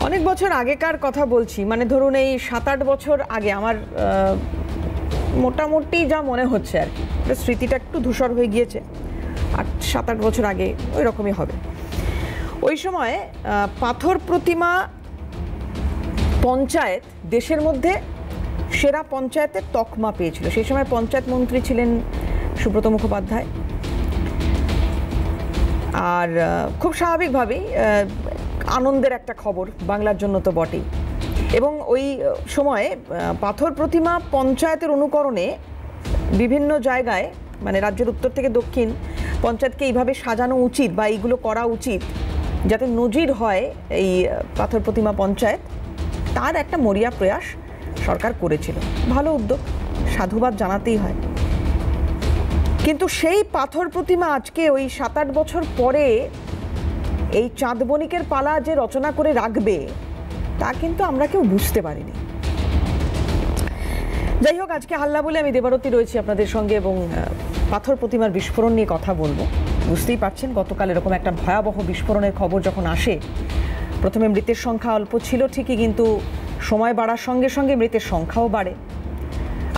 অনেক বছর আগেকার কথা বলছি, মানে ধরুন এই 7-8 বছর আগে আমার মোটামুটি যা মনে হচ্ছে আর কি, স্মৃতিটা একটু ধূসর হয়ে গিয়েছে, 7-8 বছর আগে ওই রকমই হবে। ওই সময় পাথর প্রতিমা পঞ্চায়েত দেশের মধ্যে সেরা পঞ্চায়েতের তকমা পেয়েছিল। সেই সময় পঞ্চায়েত মন্ত্রী ছিলেন সুব্রত মুখোপাধ্যায়। আর খুব স্বাভাবিকভাবেই আনন্দের একটা খবর বাংলার জন্য তো বটেই। এবং ওই সময়ে পাথর প্রতিমা পঞ্চায়েতের অনুকরণে বিভিন্ন জায়গায়, মানে রাজ্যের উত্তর থেকে দক্ষিণ, পঞ্চায়েতকে এইভাবে সাজানো উচিত বা এইগুলো করা উচিত যাতে নজির হয় এই পাথর প্রতিমা পঞ্চায়েত, তার একটা মরিয়া প্রয়াস সরকার করেছিল। ভালো উদ্যোগ, সাধুবাদ জানাতেই হয়। কিন্তু সেই পাথর প্রতিমা আজকে ওই 7-8 বছর পরে এই চাঁদ বণিকের পালা যে রচনা করে রাখবে তা কিন্তু আমরা কেউ বুঝতে পারিনি। যাই হোক, আজকে হাল্লা বলে আমি দেবারতী রয়েছি আপনাদের সঙ্গে এবং পাথর প্রতিমার বিস্ফোরণ নিয়ে কথা বলবো। বুঝতেই পারছেন, গতকাল এরকম একটা ভয়াবহ বিস্ফোরণের খবর যখন আসে, প্রথমে মৃতের সংখ্যা অল্প ছিল ঠিকই, কিন্তু সময় বাড়ার সঙ্গে সঙ্গে মৃতের সংখ্যাও বাড়ে।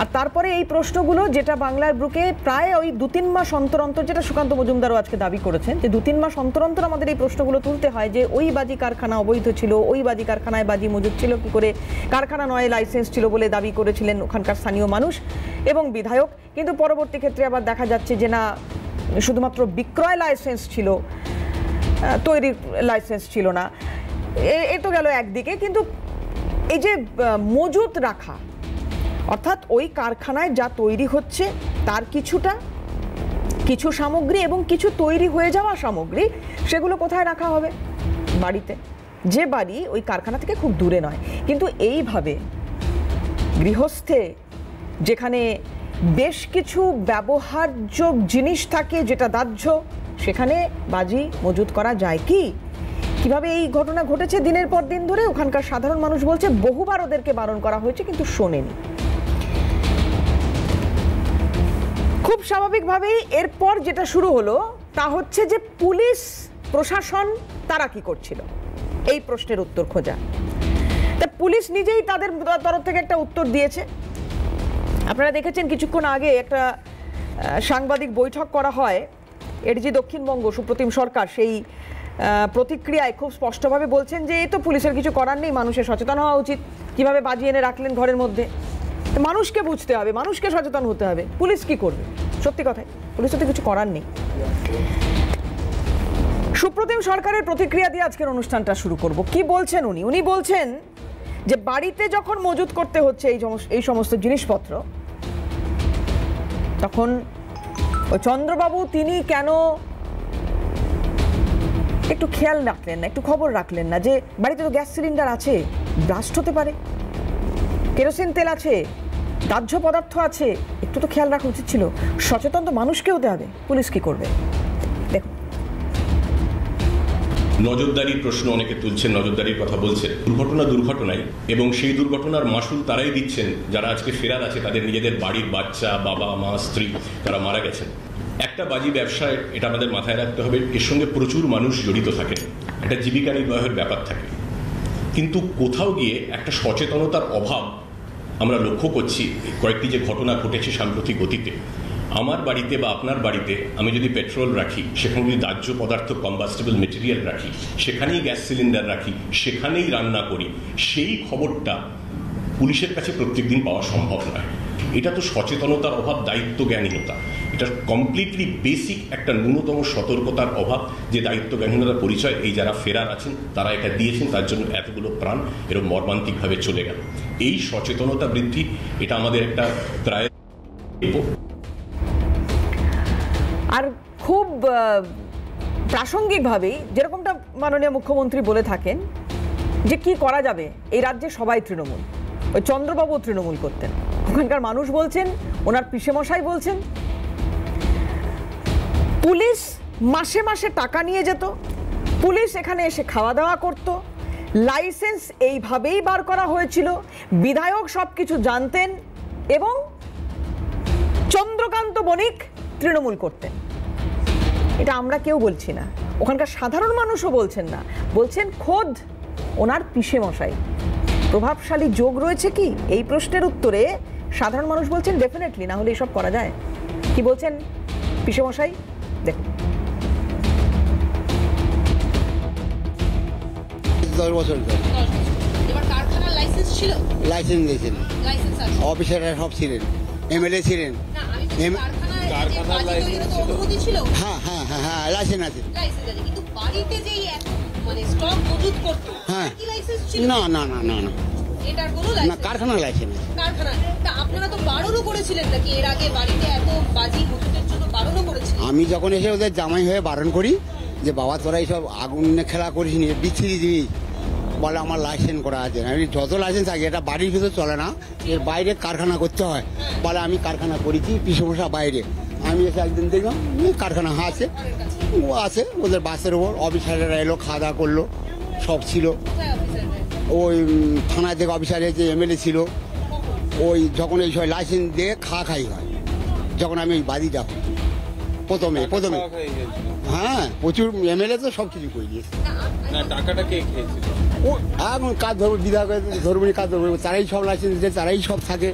আর তারপরে এই প্রশ্নগুলো, যেটা বাংলার বুকে প্রায় ওই 2-3 মাস অন্তর অন্তর, যেটা সুকান্ত মজুমদারও আজকে দাবি করেছেন যে 2-3 মাস অন্তর অন্তর আমাদের এই প্রশ্নগুলো তুলতে হয় যে ওই বাজি কারখানা অবৈধ ছিল, ওই বাজি কারখানায় বাজি মজুদ ছিল কি করে, কারখানা নয় লাইসেন্স ছিল বলে দাবি করেছিলেন ওখানকার স্থানীয় মানুষ এবং বিধায়ক। কিন্তু পরবর্তী ক্ষেত্রে আবার দেখা যাচ্ছে যে না, শুধুমাত্র বিক্রয় লাইসেন্স ছিল, তৈরির লাইসেন্স ছিল না। এ তো গেল একদিকে, কিন্তু এই যে মজুদ রাখা, অর্থাৎ ওই কারখানায় যা তৈরি হচ্ছে তার কিছু সামগ্রী এবং কিছু তৈরি হয়ে যাওয়া সামগ্রী, সেগুলো কোথায় রাখা হবে? বাড়িতে, যে বাড়ি ওই কারখানা থেকে খুব দূরে নয়। কিন্তু এইভাবে গৃহস্থে, যেখানে বেশ কিছু ব্যবহার্য জিনিস থাকে যেটা দাহ্য, সেখানে বাজি মজুদ করা যায় কি? কিভাবে এই ঘটনা ঘটেছে দিনের পর দিন ধরে, ওখানকার সাধারণ মানুষ বলছে বহুবার ওদেরকে বারণ করা হয়েছে কিন্তু শোনেনি। খুব স্বাভাবিকভাবেই এরপর যেটা শুরু হলো তা হচ্ছে যে পুলিশ প্রশাসন তারা কি করছিল, এই প্রশ্নের উত্তর খোঁজা। তা পুলিশ নিজেই তাদের তরফ থেকে একটা উত্তর দিয়েছে। আপনারা দেখেছেন কিছুক্ষণ আগে একটা সাংবাদিক বৈঠক করা হয়, এডিজি দক্ষিণবঙ্গ সুপ্রতিম সরকার সেই প্রতিক্রিয়ায় খুব স্পষ্টভাবে বলছেন যে এই তো পুলিশের কিছু করার নেই, মানুষের সচেতন হওয়া উচিত। কিভাবে বাজি এনে রাখলেন ঘরের মধ্যে, মানুষকে বুঝতে হবে, মানুষকে সচেতন হতে হবে। পুলিশ কি করবে? সত্যি কথাই, পুলিশের তো কিছু করার নেই। সুপ্রতিম সরকারের প্রতিক্রিয়া দিয়ে আজকের অনুষ্ঠানটা শুরু করব। কি বলছেন উনি? উনি বলছেন যে বাড়িতে যখন মজুত করতে হচ্ছে এই সমস্ত জিনিসপত্র, তখন ওই চন্দ্রবাবু তিনি কেন একটু খেয়াল রাখলেন না, একটু খবর রাখলেন না যে বাড়িতে তো গ্যাস সিলিন্ডার আছে, ব্লাস্ট হতে পারে, কেরোসিন তেল আছে, দাহ্য পদার্থ আছে, একটু তো খেয়াল রাখা উচিত ছিল। সচেতন তো মানুষকে হতে হবে। পুলিশ কি করবে? দেখুন, নজরদারির প্রশ্ন অনেকে তুলছেন, নজরদারির কথা বলছে। দুর্ঘটনাই, এবং সেই দুর্ঘটনার মাসুল তারাই দিচ্ছেন যারা আজকে ফেরার আছে, তাদের নিজেদের বাড়ির বাচ্চা, বাবা মা, স্ত্রী, তারা মারা গেছেন। একটা বাজি ব্যবসায়, এটা আমাদের মাথায় রাখতে হবে, এর সঙ্গে প্রচুর মানুষ জড়িত থাকেন, একটা জীবিকা নির্বাহের ব্যাপার থাকে। কিন্তু কোথাও গিয়ে একটা সচেতনতার অভাব আমরা লক্ষ্য করছি। কয়েকটি যে ঘটনা ঘটেছে সাম্প্রতিক গতিতে, আমার বাড়িতে বা আপনার বাড়িতে আমি যদি পেট্রোল রাখি, সেখানে যদি দাহ্য পদার্থ কম্বাস্টেবল মেটেরিয়াল রাখি, সেখানেই গ্যাস সিলিন্ডার রাখি, সেখানেই রান্না করি, সেই খবরটা পুলিশের কাছে প্রত্যেকদিন পাওয়া সম্ভব নয়। এটা তো সচেতনতার অভাব, দায়িত্ব জ্ঞানহীনতা। এটা কমপ্লিটলি বেসিক একটা ন্যূনতম সতর্কতার অভাব, যে দায়িত্ব জ্ঞানহীনতার পরিচয় এই যারা ফেরার আছেন তারা এটা দিয়েছেন, তার জন্য এতগুলো প্রাণ এরকম মর্মান্তিকভাবে চলে গেল। এই সচেতনতা বৃদ্ধি, এটা আমাদের একটা প্রায়। আর খুব প্রাসঙ্গিকভাবেই যেরকমটা মাননীয় মুখ্যমন্ত্রী বলে থাকেন যে কি করা যাবে, এই রাজ্যে সবাই তৃণমূল, ওই চন্দ্রবাবু তৃণমূল করতেন, ওখানকার মানুষ বলছেন, ওনার পিসেমশাই বলছেন। পুলিশ মাসে মাসে টাকা নিয়ে যেত, পুলিশ এখানে এসে খাওয়া দাওয়া করত, লাইসেন্স এইভাবেই বার করা হয়েছিল, বিধায়ক সব কিছু জানতেন এবং চন্দ্রকান্ত বণিক তৃণমূল করতেন। এটা আমরা কেউ বলছি না, ওখানকার সাধারণ মানুষও বলছেন না, বলছেন খোদ ওনার পিসে মশাই। প্রভাবশালী যোগ রয়েছে কি এই প্রশ্নের উত্তরে সাধারণ মানুষ বলছেন ডেফিনেটলি, না হলে এসব করা যায়। কি বলছেন পিসে মশাই দেখুন। 10 বছর ধরে এবার কারখানার লাইসেন্স ছিল, লাইসেন্স দিয়েছেন, লাইসেন্স আছে, অফিসাররা সব ছিলেন, এমএলএ ছিলেন। না আমি কারখানার লাইসেন্স অনুমতি ছিল, হ্যাঁ হ্যাঁ হ্যাঁ হ্যাঁ লাইসেন্স আছে, লাইসেন্স আছে, কিন্তু বাড়িতে যেই এত মানে স্টক মজুত করতো হ্যাঁ। কি লাইসেন্স ছিল? না না না না না এটার কোনো না, লাইসেন্স কারখানার লাইসেন্স আছে। কারখানা। তা আপনারা তো বারণও করেছিলেন নাকি এর আগে বাড়িতে এত বাজি মজুতের জন্য বারণও করেছিলেন? আমি যখন এসে ওদের জামাই হয়ে বারণ করি যে বাবা তোরা এইসব আগুনে খেলা করিস নি, বিচ্ছিরি জিনিস, বলে আমার লাইসেন্স করা আছে। আমি যত লাইসেন্স থাকে এটা বাড়ির ভিতর চলে না, এর বাইরে কারখানা করতে হয়। বলে আমি কারখানা করেছি, পিসমশা বাইরে। আমি এসে একদিন দেখলাম কারখানা আছে, ও আছে ওদের বাসের ওপর। অফিসাররা এলো, খাওয়া দাওয়া করলো, সব ছিল। কোথায় অফিসাররা? ওই থানা থেকে অফিসারের যে এমএলএ ছিল, ওই যখন এই সব লাইসেন্স দিয়ে খাই হয়, যখন আমি ওই বাড়ি যাব প্রথমে হ্যাঁ প্রচুর এমএলএ তো সব কিছু করে দিয়েছে। না টাকাটা কে খেয়েছিল? ও এখন কাজ ধরবো, বিধায়ক ধরবো, কাজ ধরবো, তারাই সব লাইসেন্স দিয়ে, তারাই সব থাকে,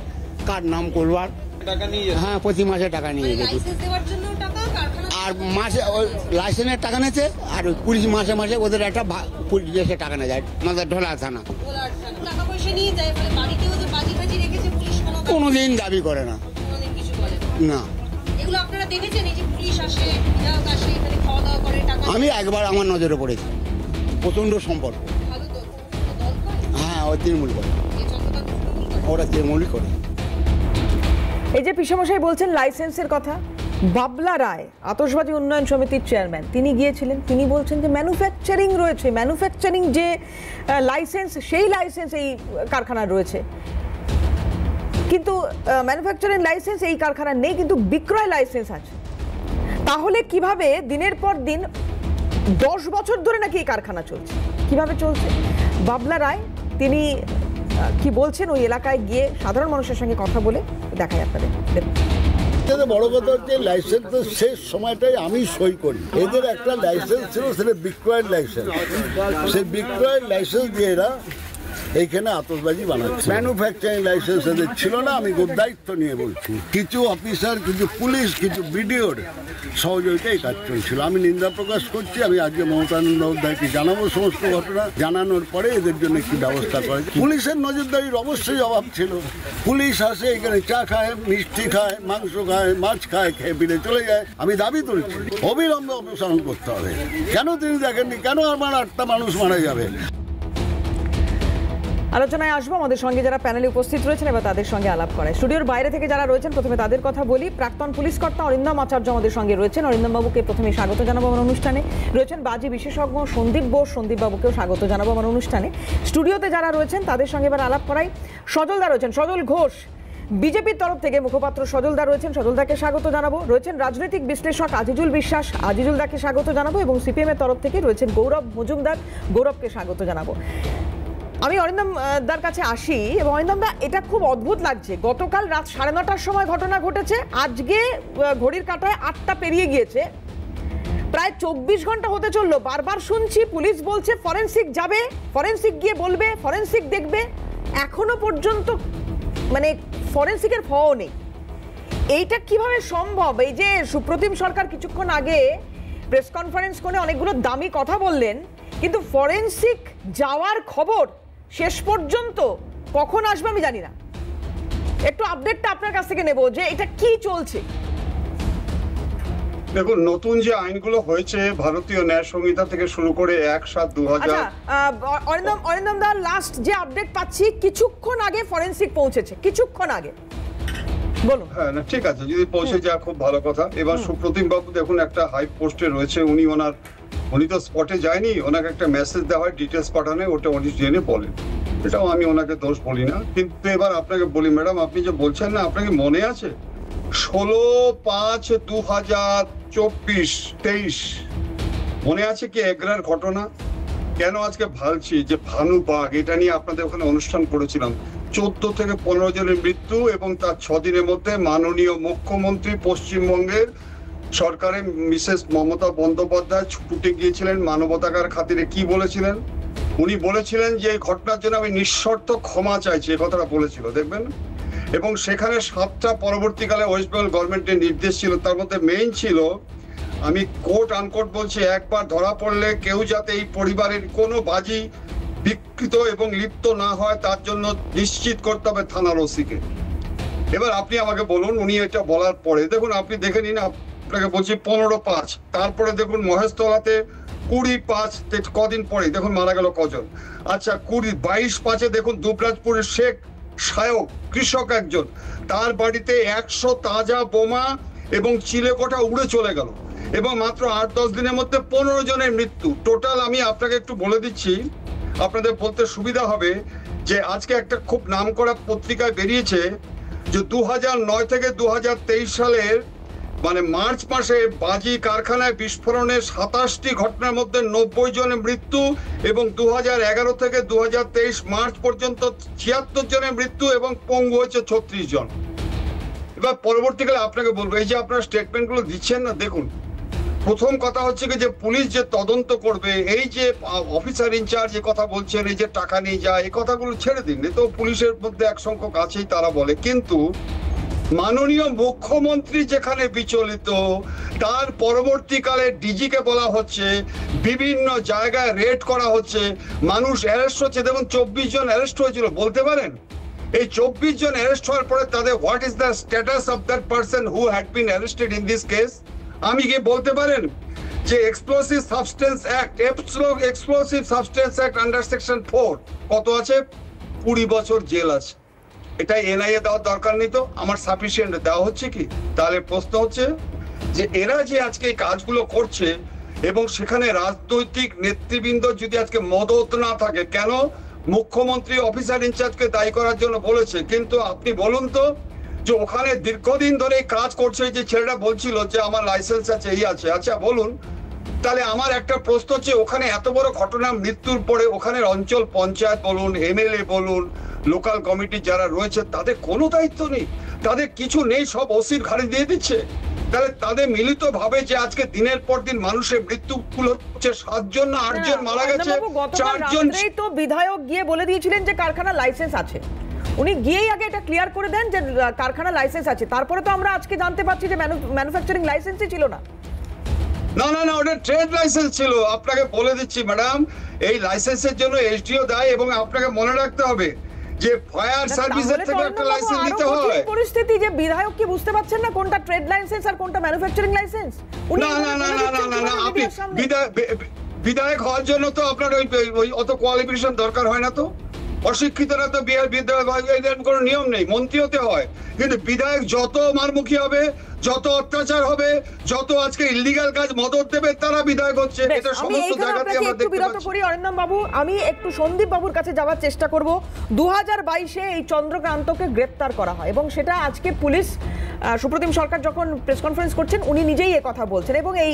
কার নাম করবার। টাকা নিয়ে হ্যাঁ প্রতি মাসে টাকা নিয়ে যেত। লাইসেন্স দেওয়ার জন্য টাকা কারখানা আর মাসে ওই লাইসেন্সের টাকা নিয়েছে, আর ওই পুলিশ মাসে মাসে ওদের একটা পুলিশ এসে টাকা নেয় যায়, আমাদের ঢোলা থানা। বলার টাকা পয়সা নিয়ে যায়, ফলে বাড়িতেও যে বাজি ফাজি রেখেছে পুলিশ কোনোদিন দাবি করে না, কোনোদিন কিছু বলে না। এগুলো আপনারা দেখেছেন? এই যে পুলিশ আসে, বিধায়ক আসে, এখানে খাওয়া দাওয়া করে, টাকা আমি একবার আমার নজরে পড়েছি, প্রচণ্ড সম্পর্ক। ভালো তো দল করে, হ্যাঁ ওই তৃণমূল করে, এই চন্দ্রকান্ত তৃণমূল করে। ওরা তৃণমূলই করে। এই যে পিসেমশাই বলছেন লাইসেন্সের কথা, বাবলা রায় আতশবাজি উন্নয়ন সমিতির চেয়ারম্যান, তিনি গিয়েছিলেন, তিনি বলছেন যে ম্যানুফ্যাকচারিং রয়েছে, ম্যানুফ্যাকচারিং যে লাইসেন্স, সেই লাইসেন্স এই কারখানার রয়েছে, কিন্তু ম্যানুফ্যাকচারিং লাইসেন্স এই কারখানার নেই, কিন্তু বিক্রয় লাইসেন্স আছে। তাহলে কিভাবে দিনের পর দিন 10 বছর ধরে নাকি এই কারখানা চলছে? কিভাবে চলছে? বাবলা রায় তিনি কি বলছেন ওই এলাকায় গিয়ে সাধারণ মানুষের সঙ্গে কথা বলে দেখায় আপনাদের। বড় কথা হচ্ছে লাইসেন্সের শেষ সময়টাই আমি সই করি। এদের একটা লাইসেন্স ছিল, সেটা বিক্রয়ের লাইসেন্স। সেই বিক্রয়ের লাইসেন্স দিয়ে এরা এইখানে আতশবাজি বানাচ্ছে। ম্যানুফ্যাকচারিং লাইসেন্স এদের ছিল না। আমি দায়িত্ব নিয়ে বলছি, কিছু অফিসার, কিছু পুলিশ, কিছু বিডিওর সহযোগিতা এই কাজ চলছিল। আমি নিন্দা প্রকাশ করছি। আমি আজকে মমতানন্দ অধ্যায়কে জানাবো সমস্ত ঘটনা, জানানোর পরে এদের জন্য কি ব্যবস্থা করে। পুলিশের নজরদারির অবশ্যই অভাব ছিল। পুলিশ আসে এখানে, চা খায়, মিষ্টি খায়, মাংস খায়, মাছ খায়, খেয়ে ফিরে চলে যায়। আমি দাবি তুলছি অবিলম্বে অপসারণ করতে হবে। কেন তিনি দেখেননি? কেন আমার 8টা মানুষ মারা যাবে? আলোচনায় আসবো আমাদের সঙ্গে যারা প্যানেলে উপস্থিত রয়েছেন, এবার তাদের সঙ্গে আলাপ করায়। স্টুডিওর বাইরে থেকে যারা রয়েছেন প্রথমে তাদের কথা বলি। প্রাক্তন পুলিশ কর্তা অরিন্দম আচার্য আমাদের সঙ্গে রয়েছেন। অরিন্দম বাবুকে প্রথমে স্বাগত জানাবো আমার অনুষ্ঠানে। রয়েছেন বাজি বিশেষজ্ঞ সন্দীপ বোস, সন্দীপ বাবুকেও স্বাগত জানাবো আমার অনুষ্ঠানে। স্টুডিওতে যারা রয়েছেন তাদের সঙ্গে এবার আলাপ করাই। সজলদা রয়েছেন, সজল ঘোষ বিজেপির তরফ থেকে মুখপাত্র সজলদা রয়েছেন, সজলদাকে স্বাগত জানাবো। রয়েছেন রাজনৈতিক বিশ্লেষক আজিজুল বিশ্বাস, আজিজুলদাকে স্বাগত জানাবো। এবং সিপিএম এর তরফ থেকে রয়েছেন গৌরব মজুমদার, গৌরবকে স্বাগত জানাবো। আমি অরিন্দম দার কাছে আসি। এবং অরিন্দম দা, এটা খুব অদ্ভুত লাগছে, গতকাল রাত 9:30টার সময় ঘটনা ঘটেছে, আজকে ঘড়ির কাঁটায় 8টা পেরিয়ে গিয়েছে, প্রায় 24 ঘন্টা হতে চললো। বারবার শুনছি পুলিশ বলছে ফরেনসিক যাবে, ফরেনসিক গিয়ে বলবে, ফরেনসিক দেখবে, এখনো পর্যন্ত মানে ফরেনসিকের ফও নেই। এইটা কিভাবে সম্ভব? এই যে সুপ্রতিম সরকার কিছুক্ষণ আগে প্রেস কনফারেন্স করে অনেকগুলো দামি কথা বললেন, কিন্তু ফরেনসিক যাওয়ার খবর শেষ পর্যন্ত কখন আসবে আমি জানি না। একটু আপডেটটা আপনার কাছ থেকে নেব যে এটা কি চলছে। দেখুন, নতুন যে আইনগুলো হয়েছে ভারতীয় ন্যায় সংহিতা থেকে শুরু করে 1/7/2000। আচ্ছা অরিন্দম দা, লাস্ট যে আপডেট পাচ্ছি কিছুক্ষণ আগে ফরেনসিক পৌঁছেছে, কিছুক্ষণ আগে। বলুন। হ্যাঁ না, ঠিক আছে, যদি পৌঁছে যায় খুব ভালো কথা। এবার সুপ্রতিম বাবু দেখুন একটা হাই পোস্টে রয়েছে, উনি তো স্পটে যায়নি, ওনাকে একটা মেসেজ দেওয়া হয় ডিটেলস পাঠানো, ওটা উনি জেনে বলেন। এটাও আমি ওনাকে দোষ বলি না। কিন্তু এবার আপনাকে বলি ম্যাডাম, আপনি যে বলছেন না, আপনাকে মনে আছে 16/5/2023 মনে আছে কি এগ্রার ঘটনা? কেন আজকে ভাবছি যে ভানু বাগ, এটা নিয়ে আপনাদের ওখানে অনুষ্ঠান করেছিলাম। 14 থেকে 15 জনের মৃত্যু এবং তার 6 দিনের মধ্যে মাননীয় মুখ্যমন্ত্রী পশ্চিমবঙ্গের সরকারের মিসেস মমতা বন্দ্যোপাধ্যায় ছুটে গিয়েছিলেন মানবতাকার খাতিরে। কি বলেছিলেন? উনি বলেছিলেন যে এই ঘটনার জন্য আমি নিঃশর্ত ক্ষমা চাইছি, এই কথাটা বলেছিল দেখবেন। এবং সেখানে 7টা পরবর্তীকালে ওয়েস্ট বেঙ্গল গভর্নমেন্টের নির্দেশ ছিল, তার মধ্যে মেইন ছিল, আমি কোট আনকোট বলছি, একবার ধরা পড়লে কেউ যাতে এই পরিবারের কোনো বাজি বিকৃত এবং লিপ্ত না হয় তার জন্য নিশ্চিত করতে হবে থানার ওসিকে। এবার আপনি আমাকে বলুন, উনি এটা বলার পরে দেখুন, আপনি দেখে নিন, আপনাকে বলছি 15/5, তারপরে দেখুন মহেশতলাতে 20/5, কদিন পরে দেখুন মারা গেল কজন। আচ্ছা 22/5 দেখুন দুবরাজপুরের শেখ সায়ক, কৃষক একজন, তার বাড়িতে 100 তাজা বোমা এবং চিলেকোঠা উড়ে চলে গেল, এবং মাত্র 8-10 দিনের মধ্যে 15 জনের মৃত্যু। টোটাল আমি আপনাকে একটু বলে দিচ্ছি, আপনাদের বলতে সুবিধা হবে, যে আজকে একটা খুব নামকরা পত্রিকায় বেরিয়েছে যে 2009 থেকে 2023 সালের মানে মার্চ মাসে বাজি কারখানায় বিস্ফোরণের 27টি ঘটনার মধ্যে 90 জনের মৃত্যু, এবং 2011 থেকে 2023 মার্চ পর্যন্ত 76 জনের মৃত্যু এবং পঙ্গু হয়েছে 36 জন। এবার পরবর্তীকালে আপনাকে বলবো, এই যে আপনারা স্টেটমেন্টগুলো দিচ্ছেন না, দেখুন প্রথম কথা হচ্ছে কি যে পুলিশ যে তদন্ত করবে, এই যে অফিসার ইনচার্জ যে কথা বলছেন, এই যে টাকা নিয়ে যায়, এই কথাগুলো ছেড়ে দিন, তো পুলিশের মধ্যে এক সংখ্যক আছেই তারা বলে, কিন্তু মাননীয় মুখ্যমন্ত্রী যেখানে বিচলিত, তার পরবর্তীকালে ডিজিকে বলা হচ্ছে, বিভিন্ন জায়গায় রেড করা হচ্ছে, মানুষ অ্যারেস্ট হচ্ছে, দেখুন 24 জন অ্যারেস্ট হয়েছিল, বলতে পারেন এই 24 জন অ্যারেস্ট হওয়ার পরে তাদের what is the status of that person who had been arrested in this case? আমি কি বলতে পারেন যে explosive substance act, explosive substance act under section 4 কত আছে? 20 বছর জেল আছে। এটা এনআইএ দেওয়ার দরকার নেই তো, আমার সাফিসিয়েন্ট দেওয়া হচ্ছে কি? তাহলে প্রশ্ন হচ্ছে যে এরা যে আজকে এই কাজগুলো করছে, এবং সেখানে রাজনৈতিক নেতৃবৃন্দ যদি আজকে মদত না থাকে, কেন মুখ্যমন্ত্রী অফিসার ইনচার্জকে দায়ী করার জন্য বলেছে, কিন্তু আপনি বলুন তো যে ওখানে দীর্ঘদিন ধরে কাজ করছে, যে ছেলেটা বলছিল যে আমার লাইসেন্স আছে, এই আছে, আচ্ছা বলুন, তাহলে আমার একটা প্রশ্ন হচ্ছে, ওখানে এত বড় ঘটনা মৃত্যুর পরে ওখানে অঞ্চল পঞ্চায়েত বলুন, এমএলএ বলুন, লোকাল কমিটি যারা রয়েছে, তাদের কোনো দায়িত্ব নেই, তাদের কিছু নেই, সব ওসির ঘাড়ে দিয়ে দিচ্ছে। তাহলে তাদের মিলিত ভাবে যে আজকে দিনের পর দিন মানুষের মৃত্যু হচ্ছে, 7 জন না 8 জন মারা গেছে, 4 জন। তো বিধায়ক গিয়ে বলে দিয়েছিলেন যে কারখানা লাইসেন্স আছে, উনি গিয়েই আগে এটা ক্লিয়ার করে দেন যে কারখানা লাইসেন্স আছে, তারপরে তো আমরা আজকে জানতে পারছি যে ম্যানুফ্যাকচারিং লাইসেন্সই ছিল না। না না না, ওটা ট্রেড লাইসেন্স ছিল। আপনাকে বলে দিচ্ছি ম্যাডাম, এই লাইসেন্সের জন্য এসডিও দায়, এবং আপনাকে মনে রাখতে হবে যে ফায়ার সার্ভিসের থেকে একটা লাইসেন্স নিতে হয়। পরিস্থিতি যে বিধায়ক কি বুঝতে পারছেন না কোনটা ট্রেড লাইসেন্স আর কোনটা ম্যানুফ্যাকচারিং লাইসেন্স? না না না না না না, আপনি বিধায়ক হওয়ার জন্য তো আপনার ওই অত কোয়ালিফিকেশন দরকার হয় না, তো অশিক্ষিতরা তো বিধায়ক কোনো নিয়ম নেই, মন্ত্রী হতে হয়। কিন্তু বিধায়ক যত মারমুখী হবে, যত অত্যাচার হবে, যত আজকে ইলিগাল কাজ মদত দেবে, তারা বিধায়ক হচ্ছে। এটা সমস্ত জায়গাতে আমরা দেখতে পাচ্ছি। অরিন্দম বাবু, আমি একটু সন্দীপ বাবুর কাছে যাওয়ার চেষ্টা করব। 2022-এ এই চন্দ্রকান্তকে গ্রেপ্তার করা হয়, এবং সেটা আজকে পুলিশ, সুপ্রতিম সরকার যখন প্রেস কনফারেন্স করছেন উনি নিজেই এ কথা বলছেন, এবং এই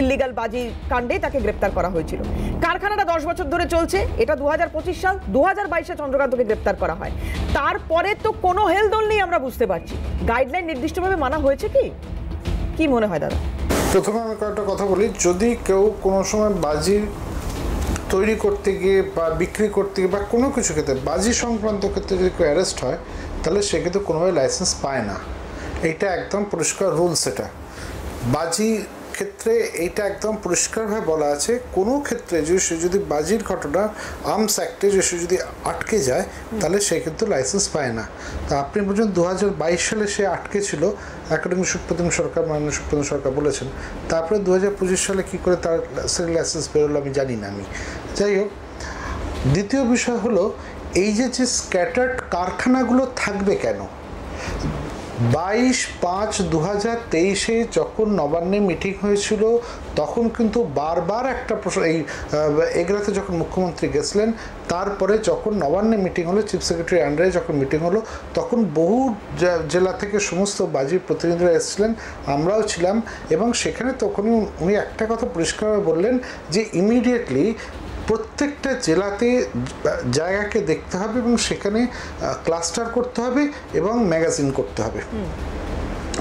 ইলিগাল বাজি কাণ্ডে তাকে গ্রেপ্তার করা হয়েছিল। কারখানাটা 10 বছর ধরে চলছে, এটা 2025 সাল, 2022-এ চন্দ্রকান্তকে গ্রেপ্তার করা হয়। তারপরে তো কোনো হেলদোল নেই, আমরা বুঝতে পারছি। গাইডলাইন নির্দিষ্টভাবে মানা হয়েছে কি মনে হয় দাদা? প্রথমে আমি কয়েকটা কথা বলি। যদি কেউ কোনো সময় বাজি তৈরি করতে গিয়ে বা বিক্রি করতে গিয়ে বা কোনো কিছু ক্ষেত্রে, বাজি সংক্রান্ত ক্ষেত্রে যদি কেউ অ্যারেস্ট হয়, তাহলে সে কিন্তু কোনোভাবে লাইসেন্স পায় না। এইটা একদম পরিষ্কার রুলস। এটা বাজি ক্ষেত্রে এইটা একদম পরিষ্কারভাবে বলা আছে, কোনো ক্ষেত্রে যদি বাজির ঘটনা আর্মস অ্যাক্টে যদি আটকে যায়, তাহলে সে কিন্তু লাইসেন্স পায় না। তা আপনি বলছেন 2022 সালে সে আটকে ছিল, অ্যাকর্ডিং সুপ্রতিম সরকার, মাননীয় সুপ্রতিম সরকার বলেছেন। তারপরে 2025 সালে কী করে তার লাইসেন্স বেরোলো আমি জানি না। যাই হোক, দ্বিতীয় বিষয় হলো এই যে স্ক্যাটার্ড কারখানাগুলো থাকবে কেন? 22/5/2023-এ যখন নবান্নে মিটিং হয়েছিল, তখন কিন্তু বারবার একটা প্রশ্ন, এই এগরাতে যখন মুখ্যমন্ত্রী গেছিলেন, তারপরে যখন নবান্নে মিটিং হলো, চিফ সেক্রেটারি আন্ডারে যখন মিটিং হলো, তখন বহু জেলা থেকে সমস্ত বাজির প্রতিনিধিরা এসেছিলেন, আমরাও ছিলাম, এবং সেখানে তখনই উনি একটা কথা পরিষ্কারভাবে বললেন যে ইমিডিয়েটলি প্রত্যেকটা জেলাতে জায়গাকে দেখতে হবে, এবং সেখানে ক্লাস্টার করতে হবে এবং ম্যাগাজিন করতে হবে।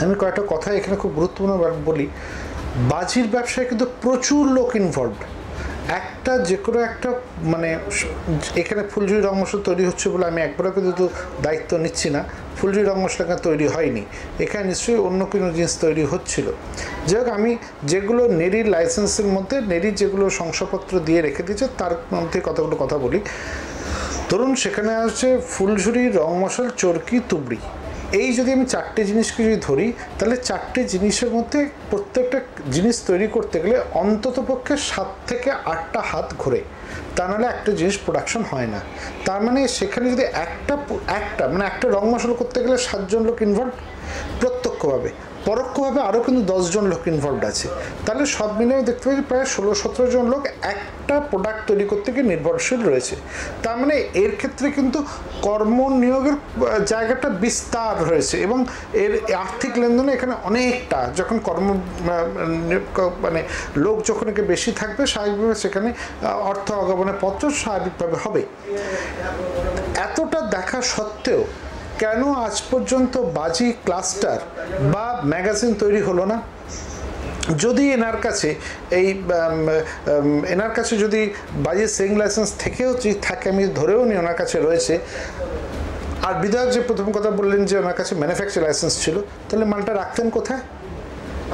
আমি কয়েকটা কথা এখানে খুব গুরুত্বপূর্ণ বলি। বাজির ব্যবসায় কিন্তু প্রচুর লোক ইনভলভড। একটা যে কোনো একটা মানে এখানে ফুলঝুরি রং মশলা তৈরি হচ্ছে বলে আমি একবারও কিন্তু দায়িত্ব নিচ্ছি না। ফুলঝুরি রং মশলা এখানে তৈরি হয়নি, এখানে নিশ্চয়ই অন্য কোনো জিনিস তৈরি হচ্ছিল। যাই হোক, আমি যেগুলো নেরির লাইসেন্সের মধ্যে নেরির যেগুলো শংসাপত্র দিয়ে রেখে দিয়েছে তার মধ্যে কতগুলো কথা বলি। ধরুন সেখানে আছে ফুলঝুরি, রং মশাল, চরকি, তুবড়ি। এই যদি আমি চারটে জিনিসকে যদি ধরি তাহলে চারটে জিনিসের মধ্যে প্রত্যেকটা জিনিস তৈরি করতে গেলে অন্ততপক্ষে 7 থেকে 8টা হাত ঘোরে, তা নাহলে একটা জিনিস প্রোডাকশন হয় না। তার মানে সেখানে যদি একটা রং মশলা করতে গেলে 7 জন লোক ইনভলভ প্রত্যক্ষভাবে, পরোক্ষভাবে আরও কিন্তু 10 জন লোক ইনভলভড আছে। তাহলে সব মিলে দেখতে পাচ্ছি প্রায় 16-17 জন লোক একটা প্রোডাক্ট তৈরি করতে গিয়ে নির্ভরশীল রয়েছে। তার মানে এর ক্ষেত্রে কিন্তু কর্মনিয়োগের জায়গাটা বিস্তার রয়েছে এবং এর আর্থিক লেনদেনে এখানে অনেকটা, যখন মানে লোক যখন একে বেশি থাকবে স্বাভাবিকভাবে সেখানে অর্থ আগমনের পত্র স্বাভাবিকভাবে হবে। এতটা দেখা সত্ত্বেও কেন আজ পর্যন্ত বাজি ক্লাস্টার বা ম্যাগাজিন তৈরি হলো না? যদি এনার কাছে যদি বাজির সেলিং লাইসেন্স থেকেও যদি থাকে, আমি ধরেও নিই ওনার কাছে রয়েছে, আর বিধায়ক যে প্রথম কথা বললেন যে ওনার কাছে ম্যানুফ্যাকচার লাইসেন্স ছিল, তাহলে মালটা রাখতেন কোথায়?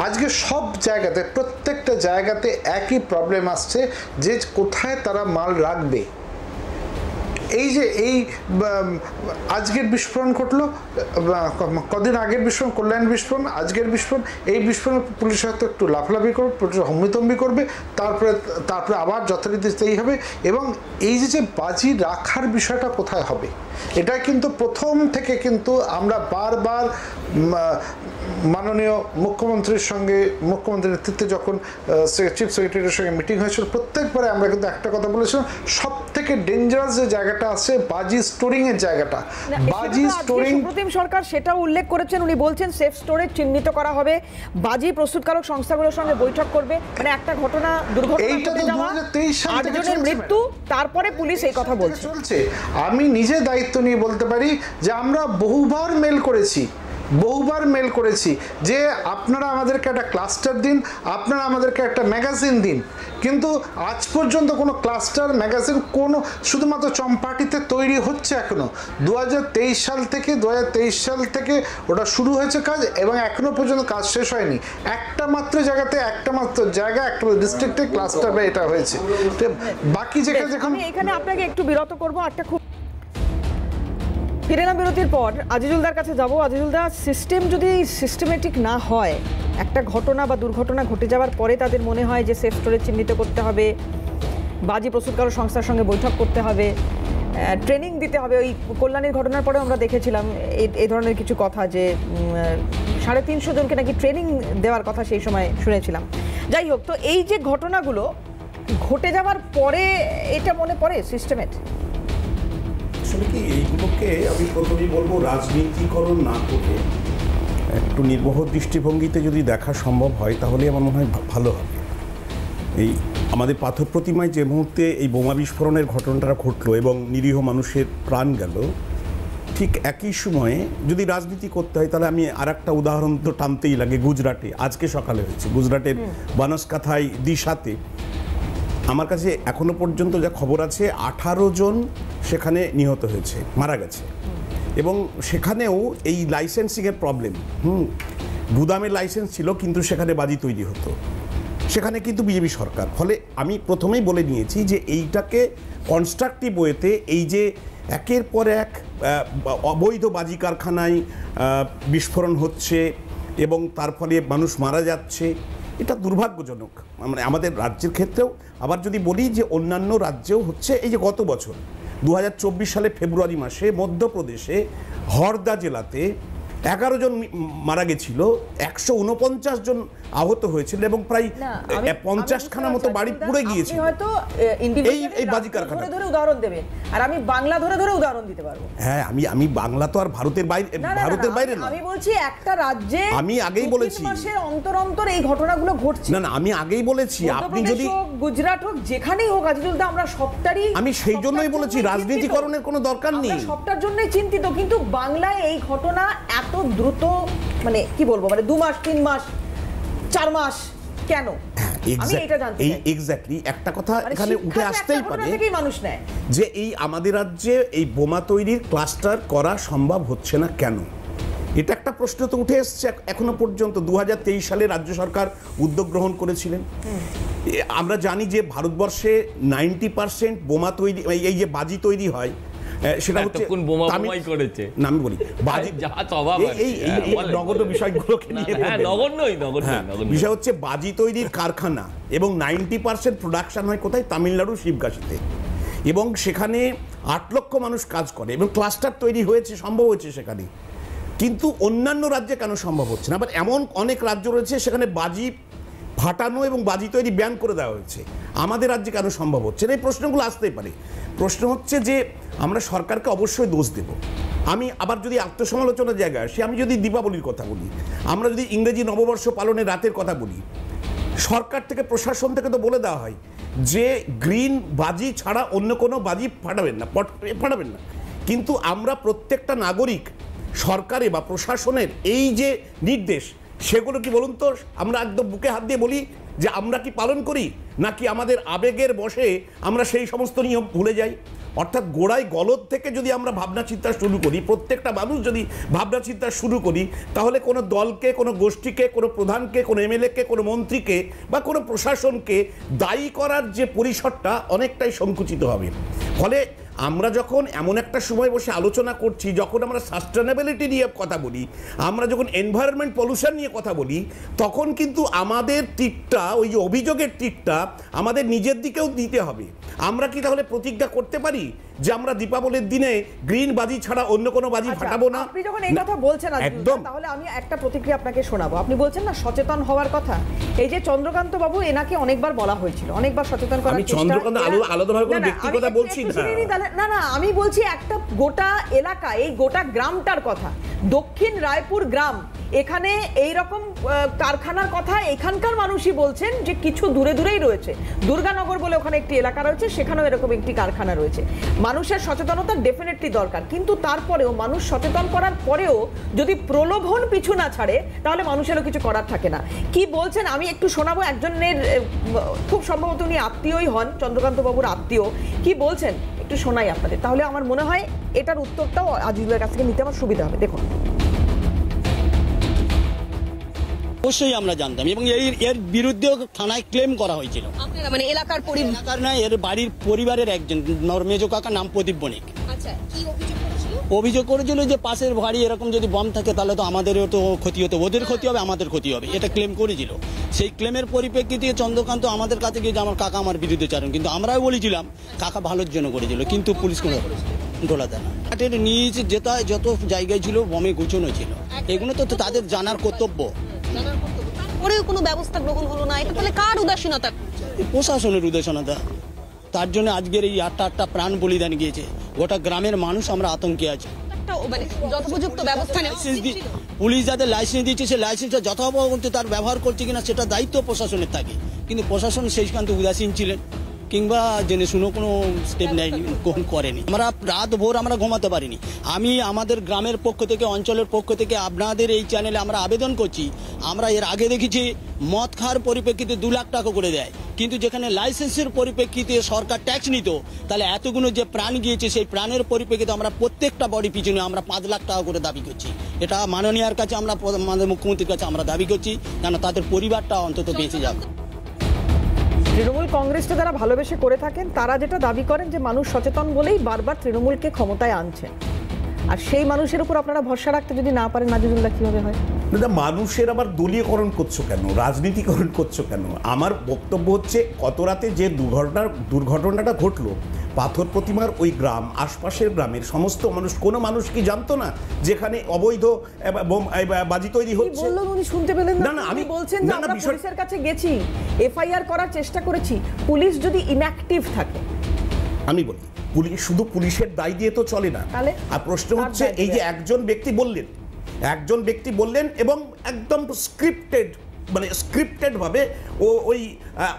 আজকে সব জায়গাতে, প্রত্যেকটা জায়গাতে একই প্রবলেম আসছে যে কোথায় তারা মাল রাখবে। এই যে আজকের বিস্ফোরণ ঘটলো, কদিন আগের বিস্ফোরণ, কল্যাণ বিস্ফোরণ, আজকের বিস্ফোরণ, এই বিস্ফোরণ পুলিশ হয়তো একটু লাফলাফি করবে, হম্বিতম্বি করবে, তারপরে আবার যথারীতিতেই হবে। এবং এই যে বাজি রাখার বিষয়টা কোথায় হবে, এটা কিন্তু প্রথম থেকে কিন্তু আমরা বারবার মাননীয় মুখ্যমন্ত্রীর নেতৃত্বে যখন চিফ সেক্রেটারির সঙ্গে মিটিং হয়েছিল, প্রত্যেকবারে আমরা কিন্তু একটা কথা বলেছিলাম, সব থেকে ডেঞ্জারাস যে জায়গাটা আছে বাজি স্টোরিং এর জায়গাটা। বাজি স্টোরিং, সুপ্রিম সরকার সেটাও উল্লেখ করেছেন, উনি বলছেন সেফ স্টোরেজ চিহ্নিত করা হবে, বাজি প্রস্তুতকারক সংস্থাগুলোর সঙ্গে বৈঠক করবে। মানে একটা দুর্ঘটনা এইটা তো 2023 সাল থেকে চলছে, মৃত্যু, তারপরে পুলিশ এই কথা বলছে। আমি নিজে দায়িত্ব নিয়ে বলতে পারি যে আমরা বহুবার মেল করেছি যে আপনারা আমাদেরকে একটা ক্লাস্টার দিন, আপনারা আমাদেরকে একটা ম্যাগাজিন দিন, কিন্তু আজ পর্যন্ত কোনো ক্লাস্টার ম্যাগাজিন কোনো শুধুমাত্র চম্পাটিতে তৈরি হচ্ছে এখনো। 2023 সাল থেকে ওটা শুরু হয়েছে কাজ এবং এখনো পর্যন্ত কাজ শেষ হয়নি। একটা মাত্র ডিস্ট্রিক্টে ক্লাস্টার এটা হয়েছে, বাকি যেখানে এখানে আপনাকে একটু বিরত করবো। একটা খুব ফিরে এলাম বিরতির পর, আজিজুলদার কাছে যাব। আজিজুলদা, সিস্টেম যদি সিস্টেমেটিক না হয়, একটা ঘটনা বা দুর্ঘটনা ঘটে যাওয়ার পরে তাদের মনে হয় যে সেফ স্টোরেজ চিহ্নিত করতে হবে, বাজি প্রস্তুতকারক সংস্থার সঙ্গে বৈঠক করতে হবে, ট্রেনিং দিতে হবে। ওই কল্যাণীর ঘটনার পরেও আমরা দেখেছিলাম এই ধরনের কিছু কথা, যে 350 জনকে নাকি ট্রেনিং দেওয়ার কথা সেই সময় শুনেছিলাম। যাই হোক, তো এই যে ঘটনাগুলো ঘটে যাওয়ার পরে এটা মনে পড়ে সিস্টেমের? আসলে কি এইগুলোকে আমি প্রথমেই বলবো, রাজনীতিকরণ না করে একটু নির্বহ দৃষ্টিভঙ্গিতে যদি দেখা সম্ভব হয় তাহলে আমার মনে হয় ভালো হবে। এই আমাদের পাথর প্রতিমায় যে মুহূর্তে এই বোমা বিস্ফোরণের ঘটনাটা ঘটলো এবং নিরীহ মানুষের প্রাণ গেল, ঠিক একই সময়ে যদি রাজনীতি করতে হয় তাহলে আমি আর একটা উদাহরণ তো টানতেই লাগে। গুজরাটে আজকে সকালে হয়েছে, গুজরাটের বানাসকাথায় দিশাতে আমার কাছে এখনো পর্যন্ত যা খবর আছে 18 জন সেখানে নিহত হয়েছে, মারা গেছে। এবং সেখানেও এই লাইসেন্সিংয়ের প্রবলেম, গুদামের লাইসেন্স ছিল কিন্তু সেখানে বাজি তৈরি হতো, সেখানে কিন্তু বিজেপি সরকার। ফলে আমি প্রথমেই বলে নিয়েছি যে এইটাকে কনস্ট্রাকটিভ ওয়েতে, এই যে একের পর এক অবৈধ বাজি কারখানায় বিস্ফোরণ হচ্ছে এবং তার ফলে মানুষ মারা যাচ্ছে, এটা দুর্ভাগ্যজনক। মানে আমাদের রাজ্যের ক্ষেত্রেও, আবার যদি বলি যে অন্যান্য রাজ্যেও হচ্ছে। এই যে গত বছর 2024 সালে ফেব্রুয়ারি মাসে মধ্যপ্রদেশে হরদা জেলাতে 11 জন মারা গেছিল, 149 জন আহত হয়েছিল এবং প্রায় 50খানা মতো বাড়ি পুড়ে গিয়েছিল। এই বাজি কারখানা ধরে উদাহরণ দেবেন আর আমি বাংলা ধরে উদাহরণ দিতে পারবো। হ্যাঁ, আমি বাংলা তো আর ভারতের বাইরে না। আমি বলছি একটা রাজ্যে আমি আগেই বলেছি মাসের অন্তর এই ঘটনাগুলো ঘটছে। না, আমি আগেই বলেছি, আপনি যদি গুজরাট হোক যেখানেই হোক আজিজুলদা, আমরা সবটারই, আমি সেই জন্যই বলেছি রাজনীতিকরণের কোনো দরকার নেই, সবটার জন্যই চিন্তিত। কিন্তু বাংলায় এই ঘটনা এত দ্রুত, মানে কি বলবো, মানে 2 মাস, 3 মাস, 4 মাস কেন? আমি এটা জানতে চাই। এক্স্যাক্টলি একটা কথা এখানে উঠে আসতেই পারে মানুষ নেয় যে এই আমাদের রাজ্যে এই বোমা তৈরির ক্লাস্টার করা সম্ভব হচ্ছে না কেন, এটা একটা প্রশ্ন তো উঠে এসছে এখনো পর্যন্ত। 2023 সালে রাজ্য সরকার উদ্যোগ গ্রহণ করেছিলেন। আমরা জানি যে ভারতবর্ষে 90% বোমা তৈরি, এই যে বাজি তৈরি হয় সেটা হচ্ছে না, আমি বলি বাজি এই নগণ্য বিষয়গুলোকে নিয়ে বিষয় হচ্ছে বাজি তৈরির কারখানা, এবং 90% প্রোডাকশন হয় কোথায়? তামিলনাড়ুর শিবগাছিতে, এবং সেখানে 8 লক্ষ মানুষ কাজ করে এবং ক্লাস্টার তৈরি হয়েছে, সম্ভব হয়েছে সেখানে। কিন্তু অন্যান্য রাজ্যে কেন সম্ভব হচ্ছে না? আবার এমন অনেক রাজ্য রয়েছে সেখানে বাজি ফাটানো এবং বাজি তৈরি ব্যান করে দেওয়া হয়েছে, আমাদের রাজ্যে কেন সম্ভব হচ্ছে না? এই প্রশ্নগুলো আসতেই পারে। প্রশ্ন হচ্ছে যে আমরা সরকারকে অবশ্যই দোষ দেব। আমি আবার যদি আত্মসমালোচনার জায়গায় আসি, আমি যদি দীপাবলির কথা বলি, আমরা যদি ইংরেজি নববর্ষ পালনের রাতের কথা বলি, সরকার থেকে প্রশাসন থেকে তো বলে দেওয়া হয় যে গ্রিন বাজি ছাড়া অন্য কোনো বাজি ফাটাবেন না। কিন্তু আমরা প্রত্যেকটা নাগরিক সরকারে বা প্রশাসনের এই যে নির্দেশ, সেগুলো কি বলুন তো আমরা একদম বুকে হাত দিয়ে বলি যে আমরা কি পালন করি, নাকি আমাদের আবেগের বশে আমরা সেই সমস্ত নিয়ম ভুলে যাই? অর্থাৎ গোড়ায় গলদ থেকে যদি আমরা ভাবনা চিন্তা শুরু করি, প্রত্যেকটা মানুষ যদি ভাবনা চিন্তা শুরু করি, তাহলে কোনো দলকে, কোনো গোষ্ঠীকে, কোনো প্রধানকে, কোনো এমএলএকে, কোনো মন্ত্রীকে বা কোনো প্রশাসনকে দায়ী করার যে পরিসরটা অনেকটাই সংকুচিত হবে। ফলে আমরা যখন এমন একটা সময় বসে আলোচনা করছি, যখন আমরা সাস্টেনেবিলিটি নিয়ে কথা বলি, আমরা যখন এনভায়রনমেন্ট পলিউশন নিয়ে কথা বলি, তখন কিন্তু আমাদের টিকটা, ওই যে অভিযোগের টিকটা আমাদের নিজের দিকেও দিতে হবে। আমরা কি তাহলে প্রতিজ্ঞা করতে পারি যে আমরা দীপাবলির দিনে গ্রিন বাজি ছাড়া অন্য কোনো বাজি ফাটাবো না? আপনি যখন এই কথা বলছেন একদম, তাহলে আমি একটা প্রতিক্রিয়া আপনাকে শোনাবো। আপনি বলছেন না সচেতন হওয়ার কথা, এই যে চন্দ্রকান্ত বাবু, এনাকে অনেকবার বলা হয়েছিল, অনেকবার সচেতন করার চেষ্টা। আমি চন্দ্রকান্ত আলাদাভাবে কোনো ব্যক্তিগত বলছি না, আমি বলছি একটা গোটা এলাকা, এই গোটা গ্রামটার কথা, দক্ষিণ রায়পুর গ্রাম, এখানে এই রকম কারখানার কথা এখানকার মানুষই বলছেন যে কিছু দূরে দূরেই রয়েছে। দুর্গানগর বলে ওখানে একটি এলাকা রয়েছে, সেখানেও এরকম একটি কারখানা রয়েছে। মানুষের সচেতনতা ডেফিনেটলি দরকার, কিন্তু তারপরেও মানুষ সচেতন করার পরেও যদি প্রলোভন পিছু না ছাড়ে, তাহলে মানুষেরও কিছু করার থাকে না। কি বলছেন আমি একটু শোনাবো। একজনের খুব সম্ভবত উনি আত্মীয়ই হন, চন্দ্রকান্ত বাবুর আত্মীয়, কি বলছেন একটু শোনাই আপনাদের, তাহলে আমার মনে হয় এটার উত্তরটাও আজিজুলের কাছ থেকে নিতে আমার সুবিধা হবে। দেখুন, অবশ্যই আমরা জানতাম এবং এর বিরুদ্ধে থানায় ক্লেম করা হয়েছিল। আপনারা মানে এলাকার না, এর বাড়ির পরিবারের একজন মেজো কাকা, নাম প্রদীপ বণিক। আচ্ছা, কি অভিযোগ করেছিল? অভিযোগ করেছিল যে পাশের বাড়ি এরকম যদি বম থাকে তাহলে তো আমাদেরও তো ক্ষতি হতো, ওদের ক্ষতি হবে, আমাদের ক্ষতি হবে, এটা ক্লেম করেছিল। সেই ক্লেমের পরিপ্রেক্ষিতে চন্দ্রকান্ত আমাদের কাছে গিয়ে আমার কাকা আমার বিরুদ্ধে চারণ, কিন্তু আমরাও বলেছিলাম কাকা ভালোর জন্য করেছিল, কিন্তু পুলিশ কোনো গোলা দেয় না। নিজ যত জায়গায় ছিল বমে গুছানো ছিল, এগুলো তো তাদের জানার কর্তব্য। পরেও কোনো ব্যবস্থা গ্রহণ হলো না, এটা তাহলে কার উদাসীনতা? প্রশাসনের উদাসীনতা। তার জন্য আজকের এই 8টা প্রাণ বলিদান গিয়েছে, গোটা গ্রামের মানুষ আমরা আতঙ্কে আছি। যথোপযুক্ত ব্যবস্থা নেই, পুলিশ যাদের লাইসেন্স দিচ্ছে সেই লাইসেন্সটা যথাযথ তার ব্যবহার করছে কিনা সেটা দায়িত্ব প্রশাসনের থাকে, কিন্তু প্রশাসন সেইখান থেকে উদাসীন ছিলেন কিংবা জেনে শুনেও কোনো স্টেপ নেয়নি, গ্রহণ করেনি। আমরা রাত ভোর আমরা ঘুমাতে পারিনি। আমি আমাদের গ্রামের পক্ষ থেকে, অঞ্চলের পক্ষ থেকে আপনাদের এই চ্যানেলে আমরা আবেদন করছি, আমরা এর আগে দেখেছি মদ খাওয়ার পরিপ্রেক্ষিতে 2 লাখ টাকা করে দেয়, কিন্তু যেখানে লাইসেন্সের পরিপ্রেক্ষিতে সরকার ট্যাক্স নিত, তাহলে এতগুলো যে প্রাণ গিয়েছে সেই প্রাণের পরিপ্রেক্ষিতে আমরা প্রত্যেকটা বডি পিছনে আমরা 5 লাখ টাকা করে দাবি করছি। এটা মাননীয়ার কাছে আমরা, আমাদের মুখ্যমন্ত্রীর কাছে আমরা দাবি করছি, যেন তাদের পরিবারটা অন্তত বেঁচে যাবে। তৃণমূল কংগ্রেসটা যারা ভালোবেসে করে থাকেন, তারা যেটা দাবি করেন যে মানুষ সচেতন বলেই বারবার তৃণমূলকে ক্ষমতায় আনছেন, আর সেই মানুষের উপর আপনারা ভরসা রাখতে যদি না পারেন, নাজিজুল্লাহ, কিভাবে হয়? দাদা, মানুষের আবার দলীয়করণ করছো কেন, রাজনীতিকরণ করছো কেন? আমার বক্তব্য হচ্ছে, গত রাতে যে দুর্ঘটনাটা ঘটলো, পাথর প্রতিমার ওই গ্রাম, আশপাশের গ্রামের সমস্ত মানুষ, কোনো মানুষ কি জানতো না যেখানে অবৈধ বাজি তৈরি হচ্ছে? বললেন উনি শুনতে পেলেন না? না, আমি বলছেন যে আমরা পুলিশের কাছে গেছি, এফআইআর করার চেষ্টা করেছি, পুলিশ যদি ইনঅ্যাক্টিভ থাকে, আমি বলি শুধু পুলিশের দায় দিয়ে তো চলে না। আর প্রশ্ন হচ্ছে, এই যে একজন ব্যক্তি বললেন এবং একদম স্ক্রিপ্টেড ভাবে ওই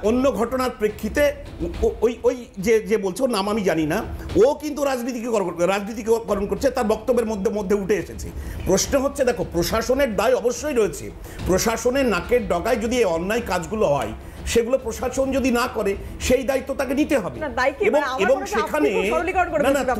অন্য ঘটনার প্রেক্ষিতে ওই যে বলছে, ওর নাম আমি জানি না, ও কিন্তু রাজনীতিকরণ করছে, তার বক্তব্যের মধ্যে উঠে এসেছে। প্রশ্ন হচ্ছে, দেখো, প্রশাসনের দায় অবশ্যই রয়েছে। প্রশাসনের নাকের ডগায় যদি এই অন্যায় কাজগুলো হয়, সেগুলো প্রশাসন যদি না করে সেই দায়িত্ব তাকে নিতে হবে। এবং সেখানে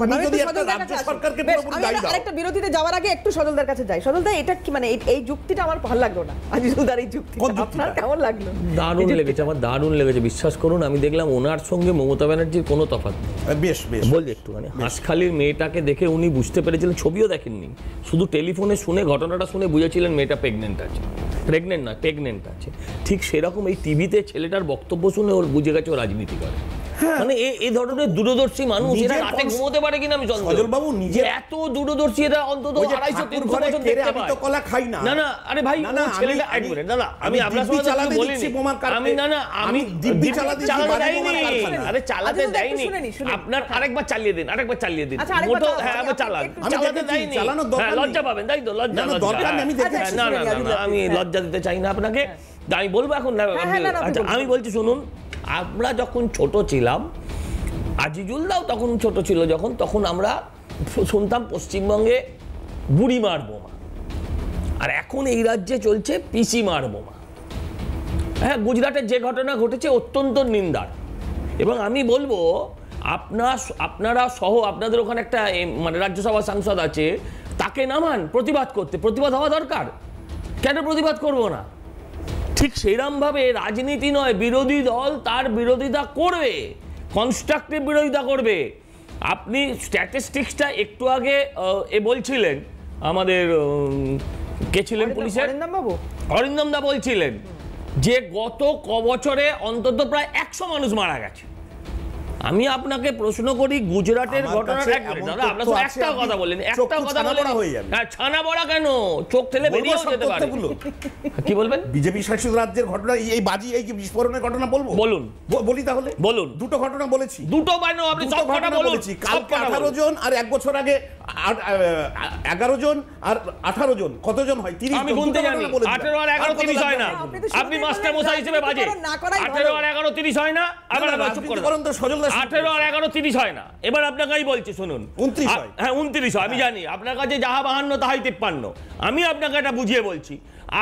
তুমি যদি একটা রাজ্য সরকারকে পুরোপুরি দায়ী দাও। আরেকটা বিরতিতে যাওয়ার আগে একটু সজলদার কাছে যাই। সজলদা, এটা কি মানে এই যুক্তিটা আমার ভালো লাগলো না, আজিজুলদার এই যুক্তি আপনার কেমন লাগলো? দারুণ লেগেছে, আমার দারুণ লেগেছে, বিশ্বাস করুন। আমি দেখলাম ওনার সঙ্গে মমতা ব্যানার্জির কোনো তফাৎ নেই। বেশ বেশ বলি একটুখানি, হাঁসখালির মেয়েটাকে দেখে উনি বুঝতে পেরেছিলেন, ছবিও দেখেননি, শুধু টেলিফোনে শুনে ঘটনাটা শুনে বুঝেছিলেন মেয়েটা প্রেগনেন্ট আছে, প্রেগনেন্ট আছে। ঠিক সেরকম এই টিভিতে ছেলেটার বক্তব্য শুনে ওর বুঝে গেছে ও রাজনীতি করে। মানে এই ধরনের দূরদর্শী মানুষ এরা রাতে ঘুমোতে পারে কিনা আমি জানি। সজল বাবু নিজে এত দূরদর্শী এরা অন্তত 250-300 বছর দেখতে পায়। কলা খাই না না আরে ভাই ছেলেটা এক মিনিট দাদা, আমি আপনার সঙ্গে বলিনি, আমি দিব্যি চালাতে দেইনি, আরে চালাতে দেইনি। আপনার আরেকবার চালিয়ে দিন মোটো, হ্যাঁ আমি চালাতে দেইনি, লজ্জা পাবেন, তাই তো? লজ্জা দরকার নেই, আমি লজ্জা দিতে চাই না আপনাকে। আমি বলবো এখন না, আচ্ছা আমি বলছি শুনুন, আমরা যখন ছোট ছিলাম, আজিজুলদাও তখন ছোট ছিল যখন, তখন আমরা শুনতাম পশ্চিমবঙ্গে বুড়ি মার বোমা, আর এখন এই রাজ্যে চলছে পিসি মার বোমা। হ্যাঁ, গুজরাটের যে ঘটনা ঘটেছে অত্যন্ত নিন্দার। এবং আমি বলবো আপনারা সহ আপনাদের ওখানে একটা মানে রাজ্যসভা সাংসদ আছে, তাকে নামান প্রতিবাদ করতে। প্রতিবাদ হওয়া দরকার, কেন প্রতিবাদ করব না? ঠিক সেইরকমভাবে রাজনীতি নয়, বিরোধী দল তার বিরোধিতা করবে, কনস্ট্রাকটিভ বিরোধিতা করবে। আপনি স্ট্যাটিস্টিক্সটা একটু আগে বলছিলেন, আমাদের কে ছিলেন পুলিশের, অরিন্দম দা বলছিলেন যে গত বছরে অন্তত প্রায় 100 মানুষ মারা গেছে। আমি আপনাকে প্রশ্ন করি, গুজরাটের ঘটনার একটা কথা বললেন, হ্যাঁ ছানা বড়া কেন, চোখ ঠেলে বেরিয়ে যেতে পারে। কি বলবেন? বিজেপি শাসিত রাজ্যের ঘটনা, এই বাজি, এই বিস্ফোরণের ঘটনা বলবো? বলুন, বলি তাহলে বলুন। দুটো ঘটনা বলেছি, দুটো বাইনো আপনি সব কথা বলেছি। কালকে 18 জন আর 1 বছর আগে 11 জন আর 18 জন, কতজন হয়? 30। আমি গুনতে জানি, 18 আর 11 30 হয় না। আপনি মাস্টার মশাই হিসেবে বাজে, 18 আর 11 30 হয় না। আবার চুপ করুন তো, সজল 18 আর 11 30 হয় না। এবার আপনাকেই বলছি শুনুন, 29 হয়। হ্যাঁ 29 হয়, আমি জানি। আপনার কাছে যাহা 52 তাহাই 53। আমি আপনাকে এটা বুঝিয়ে বলছি,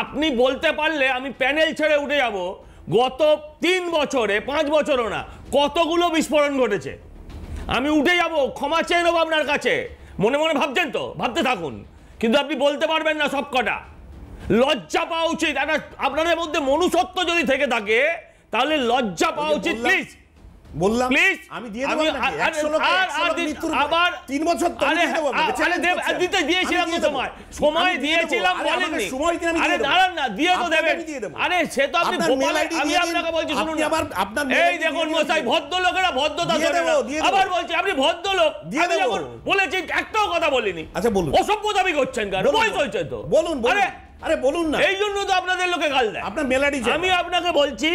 আপনি বলতে পারলে আমি প্যানেল ছেড়ে উঠে যাব। গত 3 বছরে, 5 বছরও না, কতগুলো বিস্ফোরণ ঘটেছে, আমি উঠে যাব, ক্ষমা চেয়ে নেবো আপনার কাছে। মনে মনে ভাবছেন তো, ভাবতে থাকুন, কিন্তু আপনি বলতে পারবেন না সব কটা। লজ্জা পাওয়া উচিত। আপনাদের মধ্যে মনুষ্যত্ব যদি থেকে থাকে তাহলে লজ্জা পাওয়া উচিত। প্লিজ বললাম, প্লিজ আমি দিয়ে দেব নাকি 100 লোক আবার 3 বছর তো দিতে দিয়েছিলাম তো, সময় দিয়েছিলাম বলেননি। আরে দাঁড়ান না, দিয়ে তো দেবেন। আরে সে তো আপনি আমি আপনাকে বলছি শুনুন, এই দেখুন মশাই, ভদ্রলোকেরা ভদ্রতা ধরে না। আবার বলছি আপনি ভদ্রলোক, আমি যখন বলেছি একটাও কথা বলিনি। আচ্ছা বলুন, অসভ্য দাবি করছেন কেন? বয়স হয়েছে তো, বলুন। আরে বলুন না, এই জন্য তো আপনাদের লোকে গাল দেয়। আপনার মেলাডি, আমি আপনাকে বলছি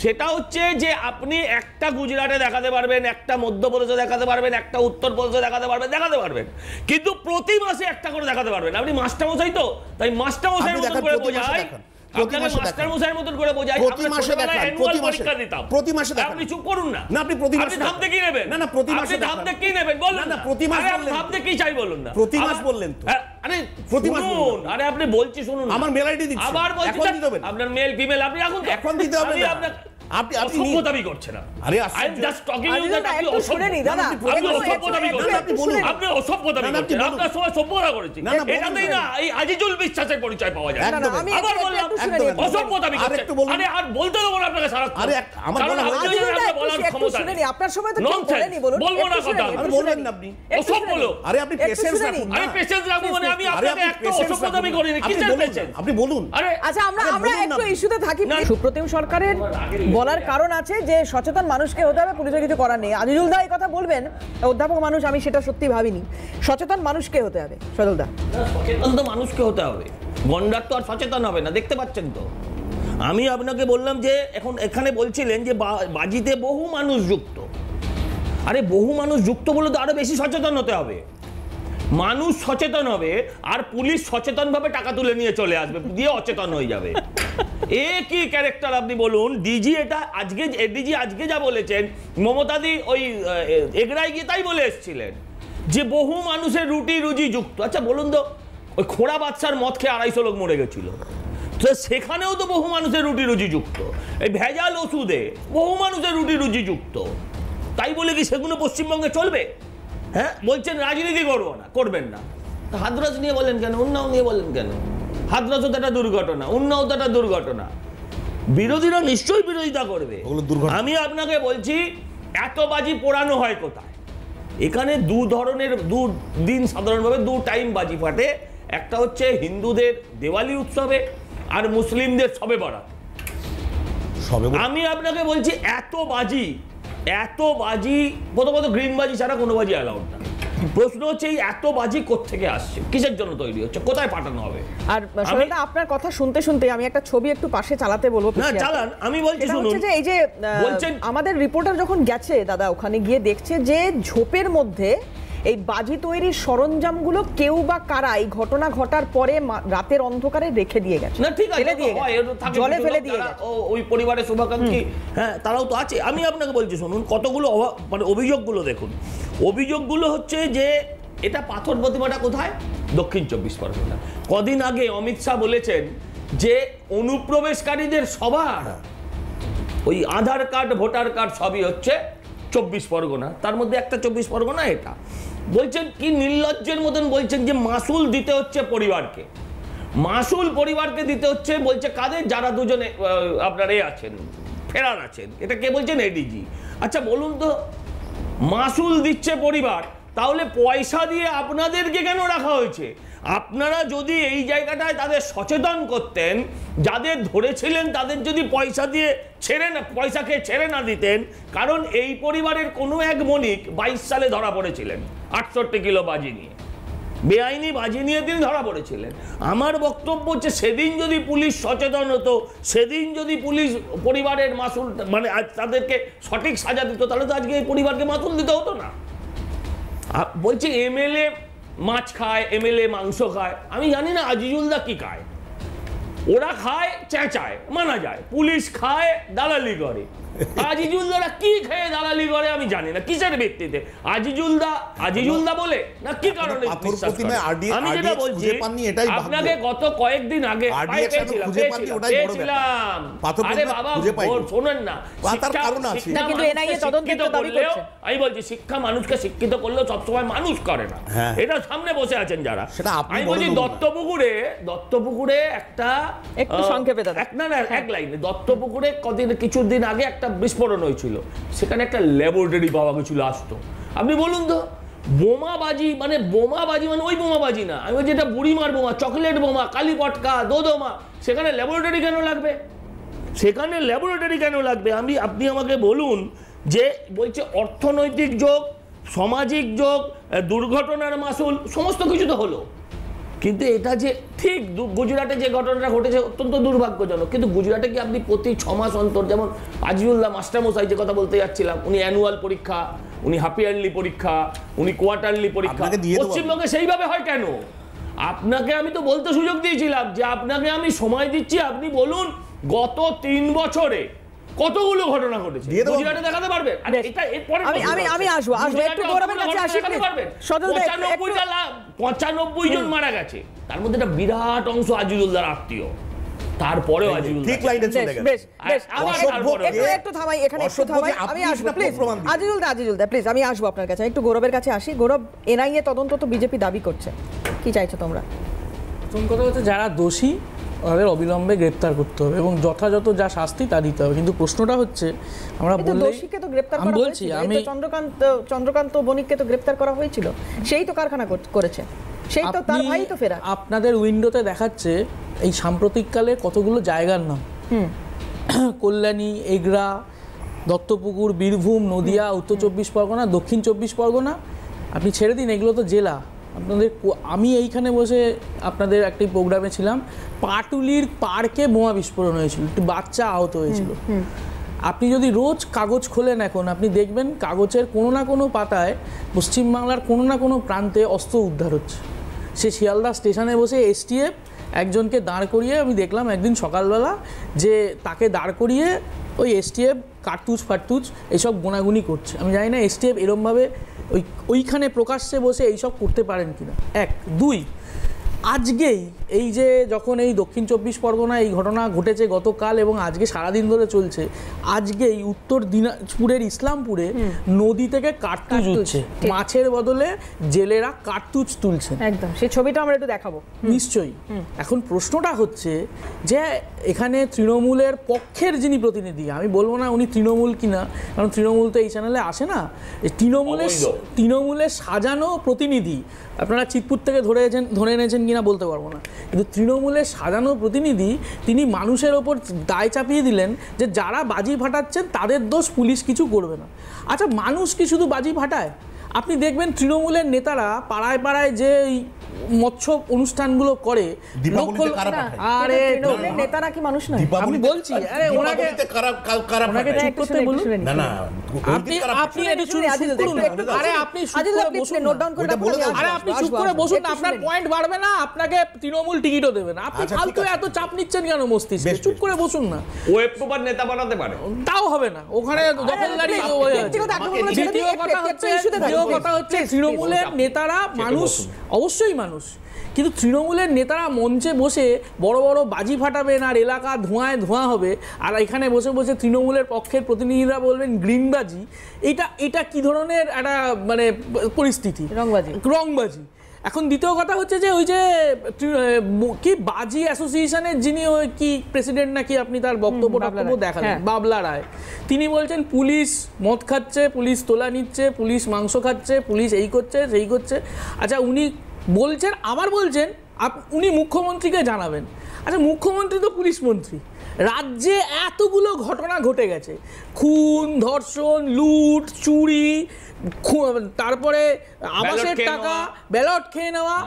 সেটা হচ্ছে যে আপনি একটা গুজরাটে দেখাতে পারবেন, একটা মধ্যপ্রদেশে দেখাতে পারবেন, একটা উত্তরপ্রদেশে দেখাতে পারবেন, কিন্তু প্রতি মাসে একটা করে দেখাতে পারবেন। আপনি মাস্টারমশাই তো, তাই মাস্টারমশাইয়ের মতো করে বোঝাই, মাস্টারমশাইয়ের মতন করে বোঝাই। প্রতি মাসে দেখান, প্রতি মাসে দেখান। আপনি চুপ করুন না। না আপনি প্রতি মাসে ভাবতে কি নেবেন? না প্রতি মাসে ভাবতে কি নেবেন বলুন না। প্রতি মাসে ভাবতে কি চাই বলুন না। প্রতি মাস বললেন তো। আরে প্রতি মাস বলুন। আরে আপনি বলছি শুনুন, আমার মেল আইডি দিচ্ছি, আবার বলছি আপনার মেল ফিমেল আপনি এখন দিতে হবে না। আপনি অসভ্য দাবি করছেন। আরে I am just talking you that আপনি অসভ্য দাদা, আপনি অসভ্য দাবি করছেন। আপনি বলুন, আপনি অসভ্য দাবি করছেন। আপনার সময় সভ্যতা করেছি, এটাতেই না এই আজিজুল বিশ্বাসের পরিচয় পাওয়া যায়। আবার বললাম অসভ্য দাবি করছেন। আরে আর বলতে দেবো না আপনাকে সারা। আরে আমার বলা বলার ক্ষমতা নেই। আপনার সময় তো কেউ বলেনি, বলুন। বলবো না কথা, আরে বলবেন না আপনি। অসভ্য লোক। আরে আপনি পেশেন্স রাখুন। আরে পেশেন্স রাখুন মানে আমি আপনাকে একটা অসভ্য দাবি করিনি। কি চাইছেন আপনি বলুন। আরে আচ্ছা আমরা একটু ইস্যুতে থাকি। সুপ্রতিম সরকারের বলার কারণ আছে যে সচেতন মানুষকে হতে হবে, পুলিশের কিছু করার নেই। আজিজুল দা এই কথা বলবেন, অধ্যাপক মানুষ, আমি সেটা সত্যি ভাবিনি। সচেতন মানুষকে হতে হবে সজল দা। সচেতন তো মানুষকে হতে হবে, গন্ডার তো আর সচেতন হবে না, দেখতে পাচ্ছেন তো। আমি আপনাকে বললাম যে এখন এখানে বলছিলেন যে বাজিতে বহু মানুষ যুক্ত। আরে বহু মানুষ যুক্ত বলে তো আরো বেশি সচেতন হতে হবে। মানুষ সচেতন হবে আর পুলিশ সচেতনভাবে টাকা তুলে নিয়ে চলে আসবে, দিয়ে অচেতন হয়ে যাবে। কি ক্যারেক্টার আপনি বলুন। ডিজি এটা আজকে এডিজি আজকে যা বলেছেন, মমতাদি ওই এগরায় গিয়ে তাই বলে এসেছিলেন যে বহু মানুষের রুটি রুজি যুক্ত। আচ্ছা বলুন তো, ওই খোড়া বাদশার মদ খেয়ে 250 লোক মরে গেছিল, তো সেখানেও তো বহু মানুষের রুটি রুজি যুক্ত, এই ভেজাল ওষুধে বহু মানুষের রুটি রুজি যুক্ত। তাই বলে কি সেগুলো পশ্চিমবঙ্গে চলবে? হ্যাঁ, বলছেন রাজনীতি করবো না, করবেন না। হাতরাস নিয়ে বলেন কেন? উন্নাও নিয়ে বলেন কেন? হাতরাসও তো একটা দুর্ঘটনা, উন্নাও তো একটা দুর্ঘটনা। বিরোধীরা নিশ্চয়ই বিরোধিতা করবে। আমি আপনাকে বলছি, এত বাজি পোড়ানো হয় কোথায়? এখানে দু দিন সাধারণভাবে 2 টাইম বাজি ফাটে। একটা হচ্ছে হিন্দুদের দেওয়ালি উৎসবে, আর মুসলিমদের শবে বরাত। আমি আপনাকে বলছি এত বাজি প্রথমত গ্রিন বাজি ছাড়া কোনো বাজি অ্যালাউড না। প্রশ্ন হচ্ছে এই এত বাজি কোত্থেকে আসছে, কিসের জন্য তৈরি হচ্ছে, কোথায় পাঠানো হবে? আর সোহেলদা, আপনার কথা শুনতে শুনতে আমি একটা ছবি একটু পাশে চালাতে বলবো। না চালান, আমি বলছি শুনুন। যে এই যে বলছেন, আমাদের রিপোর্টার যখন গেছে দাদা ওখানে গিয়ে দেখছে যে ঝোপের মধ্যে এই বাজি তৈরির সরঞ্জামগুলো কেউ বা কারা এই ঘটনা ঘটার পরে রাতের অন্ধকারে রেখে দিয়ে গেছে। না ঠিক আছে, জলে ফেলে দিয়ে গেছে। ওই পরিবারের শুভাকাঙ্ক্ষী, হ্যাঁ তারাও তো আছে। আমি আপনাকে বলছি শুনুন, কতগুলো মানে অভিযোগগুলো দেখুন। অভিযোগগুলো হচ্ছে যে এটা পাথর প্রতিমাটা কোথায়? দক্ষিণ 24 পরগনা। কদিন আগে অমিত শাহ বলেছেন যে অনুপ্রবেশকারীদের সবার ওই আধার কার্ড, ভোটার কার্ড সবই হচ্ছে 24 পরগনা, তার মধ্যে একটা 24 পরগনা এটা। বলছেন কি নির্লজ্জের মতন বলছেন যে মাসুল দিতে হচ্ছে পরিবারকে, মাসুল পরিবারকে দিতে হচ্ছে। বলছে কাদের? যারা দুজনে আপনার আছেন, ফেরার আছেন। এটা কে বলছেন? এডিজি। আচ্ছা বলুন তো, মাসুল দিচ্ছে পরিবার, তাহলে পয়সা দিয়ে আপনাদেরকে কেন রাখা হয়েছে? আপনারা যদি এই জায়গাটায় তাদের সচেতন করতেন, যাদের ধরেছিলেন তাদের যদি পয়সা দিয়ে পয়সাকে ছেড়ে না দিতেন। কারণ এই পরিবারের কোনো এক বণিক 22 সালে ধরা পড়েছিলেন 68 কিলো বাজি নিয়ে, বেআইনি বাজি নিয়ে তিনি ধরা পড়েছিলেন। আমার বক্তব্য হচ্ছে সেদিন যদি পুলিশ সচেতন হতো, সেদিন যদি পুলিশ পরিবারের মাসুল মানে তাদেরকে সঠিক সাজা দিত, তাহলে তো আজকে এই পরিবারকে মাসুল দিতে হতো না। বলছে এমএলএ মাছ খায়, এমএলএ মাংস খায়। আমি জানি না আজিজুলদা কি খায়। ওরা খায় চেঁচায়, মানা যায়। পুলিশ খায়, দালালি করে। আজিজুলদারা কি খেয়ে দালালি করে আমি জানি না, কিসের ভিত্তিতে? আজিজুলদা বলে না কি কারণে? আমি যেটা বলছি আপনাকে, গত কয়েকদিন আগে পেয়েছিলাম। আরে বাবা শোনেন না, আমি বলছি শিক্ষা মানুষকে শিক্ষিত করলেও সবসময় মানুষ করে না। এটা সামনে বসে আছেন যারা। আমি বলছি দত্তপুকুরে একটা একটু সংক্ষেপে এক লাইনে, দত্তপুকুরে কিছুদিন আগে একটা বিস্ফোরণ হয়েছিল। সেখানে একটা ল্যাবরেটরি পাওয়া গেছিল আসতো। আপনি বলুন তো, বোমাবাজি মানে ওই বোমাবাজি না, আমি বলছি এটা বুড়িমার বোমা, চকলেট বোমা, কালী পটকা, দোদমা, সেখানে ল্যাবরেটরি কেন লাগবে? আপনি আমাকে বলুন যে বলছে অর্থনৈতিক যোগ, সামাজিক যোগ, দুর্ঘটনার মাসুল, সমস্ত কিছু তো হলো। কিন্তু এটা যে ঠিক গুজরাটে যে ঘটনাটা ঘটেছে অত্যন্ত দুর্ভাগ্যজনক। কিন্তু গুজরাটে কি আপনি প্রতি 6 মাস অন্তর, যেমন আজিজুল্লাহ মাস্টারমশাই যে কথা বলতে যাচ্ছিলাম, উনি অ্যানুয়াল পরীক্ষা, উনি হাফ ইয়ারলি পরীক্ষা, উনি কোয়ার্টারলি পরীক্ষা, পশ্চিমবঙ্গে সেইভাবে হয় কেন? আপনাকে আমি তো বলতে সুযোগ দিয়েছিলাম যে আপনাকে আমি সময় দিচ্ছি, আপনি বলুন গত 3 বছরে কতগুলো ঘটনা ঘটেছে গুজরাটে দেখাতে পারবেন? আমি আসবো একটু গৌরবের কাছে আসি। 95 জন মারা গেছে, তার মধ্যে একটা বিরাট অংশ আজিজুলদার আত্মীয়। তারপরেও ঠিক লাইনে চলে গেছে। একটু থামাই, এখানে একটু থামাই, আমি আসবো প্লিজ। আজিজুলদা প্লিজ, আমি আসবো আপনার কাছে। একটু গৌরবের কাছে আসি। গৌরব, এনআইএ তদন্ত তো বিজেপি দাবি করছে, কি চাইছো তোমরা? প্রথম কথা হচ্ছে যারা দোষী তাদের অবিলম্বে গ্রেপ্তার করতে হবে এবং যথাযথ যা শাস্তি তা দিতে হবে। কিন্তু প্রশ্নটা হচ্ছে, আমরা দোষীকে তো গ্রেপ্তার করা হয়েছিল, আমি চন্দ্রকান্ত বণিককে তো গ্রেপ্তার করা হয়েছিল, সেই তো কারখানা করেছে, সেই তো তার ভাই তো ফেরা। আপনাদের উইন্ডোতে দেখাচ্ছে এই সাম্প্রতিককালে কতগুলো জায়গার নাম, কল্যাণী, এগরা, দত্তপুকুর, বীরভূম, নদিয়া, উত্তর 24 পরগনা, দক্ষিণ 24 পরগনা। আপনি ছেড়ে দিন, এগুলো তো জেলা। আমি এইখানে বসে আপনাদের একটি প্রোগ্রামে ছিলাম, পাটুলির পার্কে বোমা বিস্ফোরণ হয়েছিল, একটি বাচ্চা আহত হয়েছিল। আপনি যদি রোজ কাগজ খোলেন এখন, আপনি দেখবেন কাগজের কোনো না কোনো পাতায় পশ্চিমবাংলার কোনো না কোনো প্রান্তে অস্ত্র উদ্ধার হচ্ছে। সে শিয়ালদা স্টেশনে বসে এসটিএফ একজনকে দাঁড় করিয়ে, আমি দেখলাম একদিন সকালবেলা যে তাকে দাঁড় করিয়ে ওই এসটিএফ কার্তুজ এইসব গোনাগুনি করছে। আমি জানি না এসটিএফ এরমভাবে ওইখানে প্রকাশ্যে বসে এইসব করতে পারেন কিনা। 1, 2, আজকেই এই যে যখন এই দক্ষিণ 24 পরগনা এই ঘটনা ঘটেছে গতকাল এবং আজকে সারাদিন ধরে চলছে, আজকেই উত্তর দিনাজপুরের ইসলামপুরে নদী থেকে কার্তুজ উঠছে, মাছের বদলে জেলেরা কার্তুজ তুলছে। একদম, সেই ছবিটা আমরা একটু দেখাবো নিশ্চয়ই। এখন প্রশ্নটা হচ্ছে যে এখানে তৃণমূলের পক্ষের যিনি প্রতিনিধি, আমি বলবো না উনি তৃণমূল কিনা, কারণ তৃণমূল তো এই চ্যানেলে আসে না, তৃণমূলের সাজানো প্রতিনিধি, আপনারা চিতপুর থেকে ধরে এনেছেন কিনা বলতে পারবো না, কিন্তু তৃণমূলের সাজানো প্রতিনিধি তিনি মানুষের ওপর দায় চাপিয়ে দিলেন যে যারা বাজি ফাটাচ্ছেন তাদের দোষ, পুলিশ কিছু করবে না। আচ্ছা, মানুষ কি শুধু বাজি ফাটায়? আপনি দেখবেন তৃণমূলের নেতারা পাড়ায় পাড়ায় যে মৎস্য অনুষ্ঠানগুলো করে, আরে নেতারা কি মানুষ নয়? আমি বলছি, আরে ওনাকে চুপ করতে বলুন না, না আপনি একটু চুপ করুন, আরে আপনি চুপ করে বসুন, নোট ডাউন করে আরে আপনি চুপ করে বসুন, আপনার পয়েন্ট বাড়বে না, আপনাকে তৃণমূল টিকিটও দেবে না, আপনি ফালতু এত চাপ নিচ্ছেন কেন মস্তিষ্কে? চুপ করে বসুন না, ওয়েব প্রপার নেতা বানাতে পারে, তাও হবে না, ওখানে দখলদারি হয়ে যাচ্ছে। দ্বিতীয় কথা হচ্ছে তৃণমূলের নেতারা মানুষ, অবশ্যই মানুষ, কিন্তু তৃণমূলের নেতারা মঞ্চে বসে বড় বড় বাজি ফাটাবেন আর এলাকা ধোঁয়ায় ধোঁয়া হবে, আর এখানে বসে বসে তৃণমূলের পক্ষের প্রতিনিধিরা বলবেন গ্রিন বাজি। এটা কি ধরনের একটা মানে পরিস্থিতি? রংবাজি। এখন দ্বিতীয় কথা হচ্ছে যে ওই যে কি বাজি অ্যাসোসিয়েশনের যিনি ওই কি প্রেসিডেন্ট নাকি, আপনি তার বক্তব্য দেখালেন, বাবলা রায়, তিনি বলছেন পুলিশ মদ খাচ্ছে, পুলিশ তোলা নিচ্ছে, পুলিশ মাংস খাচ্ছে, পুলিশ এই করছে সেই করছে। আচ্ছা, উনি বলছেন, আবার বলছেন উনি মুখ্যমন্ত্রীকে জানাবেন। আচ্ছা, মুখ্যমন্ত্রী তো পুলিশ মন্ত্রী, রাজ্যে এতগুলো ঘটনা ঘটে গেছে, খুন, ধর্ষণ, লুট, চুরি, তারপরে আবাসের টাকা, ব্যালট খেয়ে নেওয়া,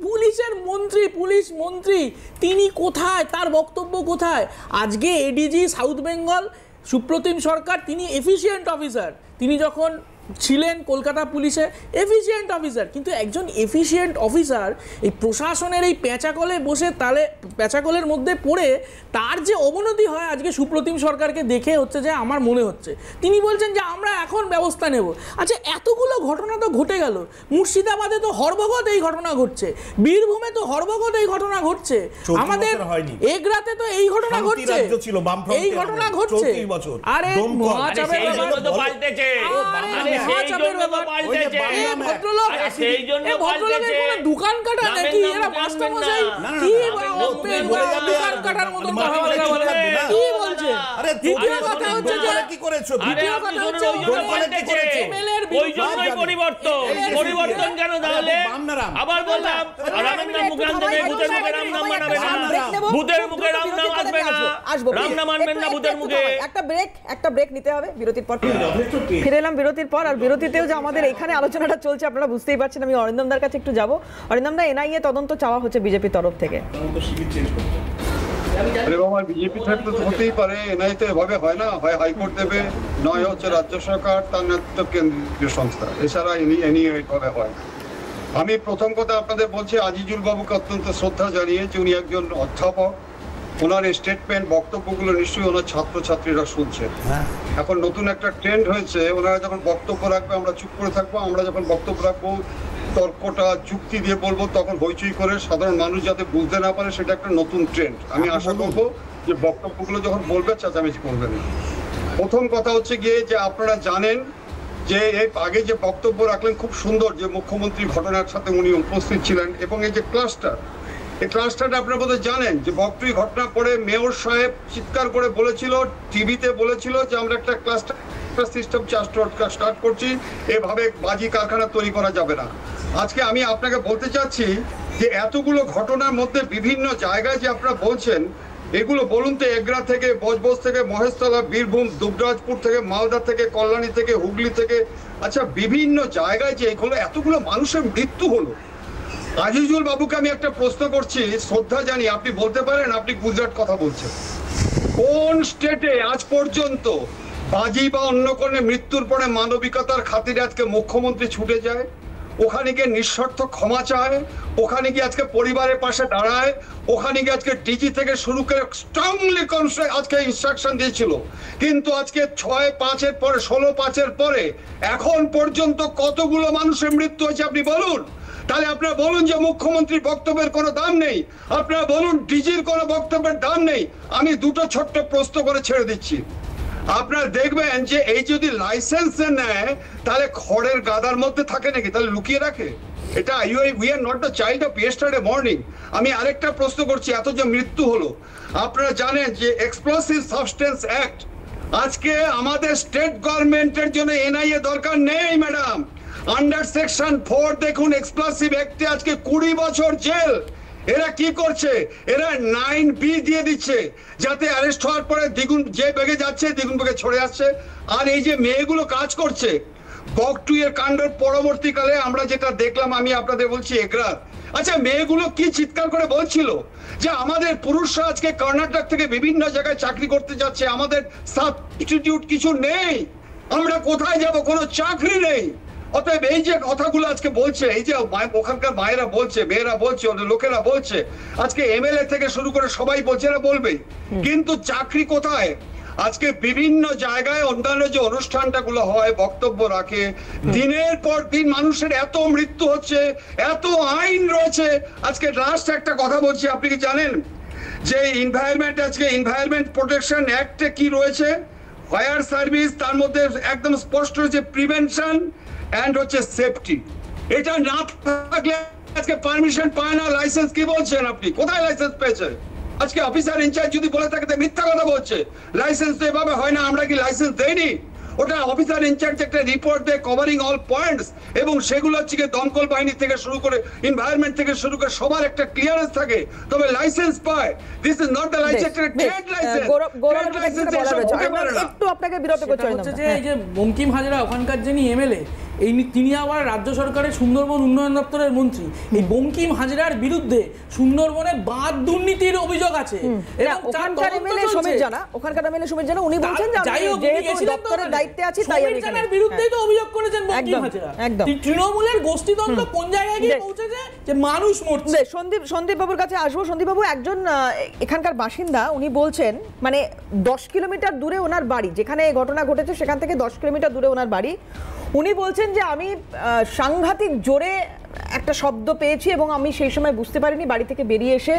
পুলিশের মন্ত্রী, পুলিশ মন্ত্রী তিনি কোথায়? তার বক্তব্য কোথায়? আজকে এডিজি সাউথ বেঙ্গল সুপ্রতিম সরকার, তিনি এফিশিয়েন্ট অফিসার, তিনি যখন ছিলেন কলকাতা পুলিশে এফিশিয়েন্ট অফিসার, কিন্তু একজন এফিশিয়েন্ট অফিসার এই প্রশাসনের এই পেঁচাকলে বসে তাহলে পেঁচাকলের মধ্যে পড়ে তার যে অবনতি হয় আজকে সুপ্রতিম সরকারকে দেখে হচ্ছে যে আমার মনে হচ্ছে তিনি বলছেন যে আমরা এখন ব্যবস্থা নেব। আচ্ছা, এতগুলো ঘটনা তো ঘটে গেল, মুর্শিদাবাদে তো হরভগত এই ঘটনা ঘটছে, বীরভূমে তো হরভগত এই ঘটনা ঘটছে, আমাদের এগরাতে তো এই ঘটনা ঘটছে, এই ঘটনা ঘটছে। আরে দোকান কাটা নাকি এরা মাস্টার মশাই কি দোকান কাটার মতন কথা বলে কি বলছে? দ্বিতীয় কথা হচ্ছে যে কি করেছো, দ্বিতীয় কথা হচ্ছে ওই জন্যই পরিবর্তন কেন তাহলে? আবার বললাম, রামের নাম মুখে আনতে হবে, ভূতের মুখে রাম নাম মানাবে না, ভূতের মুখে রাম নাম আসবে না, রাম নাম আনবেন না ভূতের মুখে। একটা ব্রেক নিতে হবে, বিরতির পর ফিরে এলাম বিরতির পর। আর বিরতিতেও যে আমাদের এখানে আলোচনাটা চলছে আপনারা বুঝতেই পারছেন। আমি অরিন্দমদার কাছে একটু যাবো। অরিন্দমদা, এনআইএ তদন্ত চাওয়া হচ্ছে বিজেপির তরফ থেকে। বিজেপি থাকলে তো হতেই পারে, এনআইএ তো এভাবে হয় না, হয় হাইকোর্ট দেবে, নয় হচ্ছে রাজ্য সরকার, তার নেতৃত্ব কেন্দ্রীয় সংস্থা, এছাড়া এনআইএ এইভাবে হয়। আমি প্রথম কথা আপনাদের বলছি, আজিজুল বাবুকে অত্যন্ত শ্রদ্ধা জানিয়ে যে উনি একজন অধ্যাপক, ওনার স্টেটমেন্ট বক্তব্যগুলো নিশ্চয়ই ওনার ছাত্রছাত্রীরা শুনছে। এখন নতুন একটা ট্রেন্ড হয়েছে, ওনারা যখন বক্তব্য রাখবে আমরা চুপ করে থাকবো, আমরা যখন বক্তব্য রাখবো তর্কটা যুক্তি দিয়ে বলবো তখন হইচই করে সাধারণ মানুষ যাতে বুঝতে না পারে, সেটা একটা নতুন ট্রেন্ড। আমি আশা করবো যে বক্তব্যগুলো যখন বলবে চেঁচামেচি করবেন। প্রথম কথা হচ্ছে গিয়ে যে আপনারা জানেন যে এই আগে যে বক্তব্য রাখলেন খুব সুন্দর, যে মুখ্যমন্ত্রী ঘটনার সাথে উনি উপস্থিত ছিলেন, এবং এই যে ক্লাস্টার, এই ক্লাস্টারটা আপনারা বোধহয় জানেন যে বকটুই ঘটনা পরে মেয়র সাহেব চিৎকার করে বলেছিল, টিভিতে বলেছিল যে আমরা একটা ক্লাস্টার সিস্টেম স্টার্ট করছি, এভাবে বাজি কারখানা তৈরি করা যাবে না। আজকে আমি আপনাকে বলতে চাচ্ছি যে এতগুলো ঘটনার মধ্যে বিভিন্ন জায়গায় যে আপনারা বলছেন, এগুলো বলুন তো, এগরা থেকে, বজবজ থেকে, মহেশতলা, বীরভূম, দুবরাজপুর থেকে, মালদা থেকে, কল্যাণী থেকে, হুগলি থেকে, আচ্ছা বিভিন্ন জায়গায় যে এগুলো এতগুলো মানুষের মৃত্যু হলো। আজিজুল বাবুকে আমি একটা প্রশ্ন করছি, শ্রদ্ধা জানি, আপনি বলতে পারেন আপনি গুজরাট কথা বলছেন, কোন স্টেটে আজ পর্যন্ত বাজি বা অন্য কোনো মৃত্যুর পরে মানবিকতার খাতিরে আজকে মুখ্যমন্ত্রী ছুটে যায়, ওখানে গিয়ে নিঃস্বার্থ ক্ষমা চায়, ওখানে গিয়ে আজকে পরিবারের পাশে দাঁড়ায়, ওখানে গিয়ে আজকে ডিজি থেকে শুরু করে স্ট্রংলি আজকে ইনস্ট্রাকশন দিয়েছিল। কিন্তু আজকে 6-5-এর পরে, 16-5-এর পরে এখন পর্যন্ত কতগুলো মানুষের মৃত্যু হয়েছে আপনি বলুন? তাহলে আপনারা বলুন যে মুখ্যমন্ত্রীর বক্তব্যের কোনো দাম নেই, আপনারা বলুন ডিজির কোনো বক্তব্যের দাম নেই। আমি দুটো ছোট্ট প্রশ্ন করে ছেড়ে দিচ্ছি। আপনারা দেখবেন যে এই যদি লাইসেন্স নেয় তাহলে খড়ের গাদার মধ্যে থাকে নাকি, তাহলে লুকিয়ে রাখে? এটা we are not the child of yesterday morning. আমি আরেকটা প্রশ্ন করছি, এত যে মৃত্যু হলো, আপনারা জানেন যে এক্সপ্লোসিভ সাবস্টেন্স অ্যাক্ট, আজকে আমাদের স্টেট গভর্নমেন্টের জন্য এনআইএ দরকার নেই ম্যাডাম। আন্ডার সেকশন 4 দেখুন এক্সপ্লোসিভ অ্যাক্টে আজকে 20 বছর জেল। এরা কি করছে? এরা 9B দিয়ে দিচ্ছে যাতে অ্যারেস্ট হওয়ার পরে দ্বিগুণ যে বেগে যাচ্ছে দ্বিগুণ বেগে ছড়ে আসছে। আর এই যে মেয়েগুলো কাজ করছে বকটু এর কাণ্ডের পরবর্তীকালে আমরা যেটা দেখলাম, আমি আপনাদের বলছি এগরার, আচ্ছা মেয়েগুলো কি চিৎকার করে বলছিল যে আমাদের পুরুষরা আজকে কর্ণাটক থেকে বিভিন্ন জায়গায় চাকরি করতে যাচ্ছে, আমাদের সাবস্টিটিউট কিছু নেই, আমরা কোথায় যাব, কোনো চাকরি নেই। অতএব এই যে কথাগুলো আজকে বলছে, এই যে ওখানকার মায়েরা বলছে, মেয়েরা বলছে, লোকেরা বলছে, আজকে এমএলএ থেকে শুরু করে সবাই বলছে, এরা বলবেই, কিন্তু চাকরি কোথায়? আজকে বিভিন্ন জায়গায় অন্যান্য যে অনুষ্ঠানটাগুলো হয়, বক্তব্য রাখে, দিনের পর দিন মানুষের এত মৃত্যু হচ্ছে, এত আইন রয়েছে। আজকে লাস্ট একটা কথা বলছি, আপনি কি জানেন যে এনভায়রনমেন্ট, আজকে এনভায়রনমেন্ট প্রোটেকশন অ্যাক্টে কি রয়েছে? ফায়ার সার্ভিস, তার মধ্যে একদম স্পষ্ট রয়েছে প্রিভেনশন এন্ড হচ্ছে সেফটি। এটা না থাকলে আজকে পারমিশন পায় না, লাইসেন্স। কি বলছেন আপনি? কোথায় লাইসেন্স পেয়েছে? আজকে অফিসার ইনচার্জ যদি বলে থাকে মিথ্যা কথা বলছে, লাইসেন্স তো এভাবে হয় না, আমরা কি লাইসেন্স দেইনি? ওটা অফিসার ইনচার্জ একটা রিপোর্ট দেয় কভারিং অল পয়েন্টস, এবং সেগুলো হচ্ছে দমকল বাহিনী থেকে শুরু করে এনভায়রনমেন্ট থেকে শুরু করে সবার একটা ক্লিয়ারেন্স থাকে, তবে লাইসেন্স পায়। This is not the licence, trade licence. একটু আপনাকে বিরত করতে হচ্ছে যে এই যে বঙ্কিম হাজরা ওখানকার যিনি এমএলএ, তিনি আবার রাজ্য সরকারের সুন্দরবন উন্নয়ন দপ্তরের মন্ত্রী। এই বঙ্কিম হাজরার বিরুদ্ধে সুন্দরবনে বাদ দুর্নীতির অভিযোগ আছে। ওখানকার এমএলএ সমীর জানা উনি বলছেন যে দপ্তরের দায়িত্বে আছি তাই আমি এখানে বিরুদ্ধেই তো অভিযোগ করেছেন বঙ্কিম হাজরা। তৃণমূলের গোষ্ঠীদ্বন্দ্ব কোন জায়গায় গিয়ে পৌঁছেছে যে মানুষ মরছে। সন্দীপ বাবুর কাছে আসবো। সন্দীপ বাবু একজন এখানকার বাসিন্দা, উনি বলছেন মানে 10 কিলোমিটার দূরে ওনার বাড়ি, যেখানে ঘটনা ঘটেছে সেখান থেকে 10 কিলোমিটার দূরে ওনার বাড়ি। উনি বলছেন যে আমি সাংঘাতিক জোরে একটা শব্দ পেয়েছি এবং আমি সেই সময় বুঝতে পারিনি, বাড়ি থেকে বেরিয়ে এসে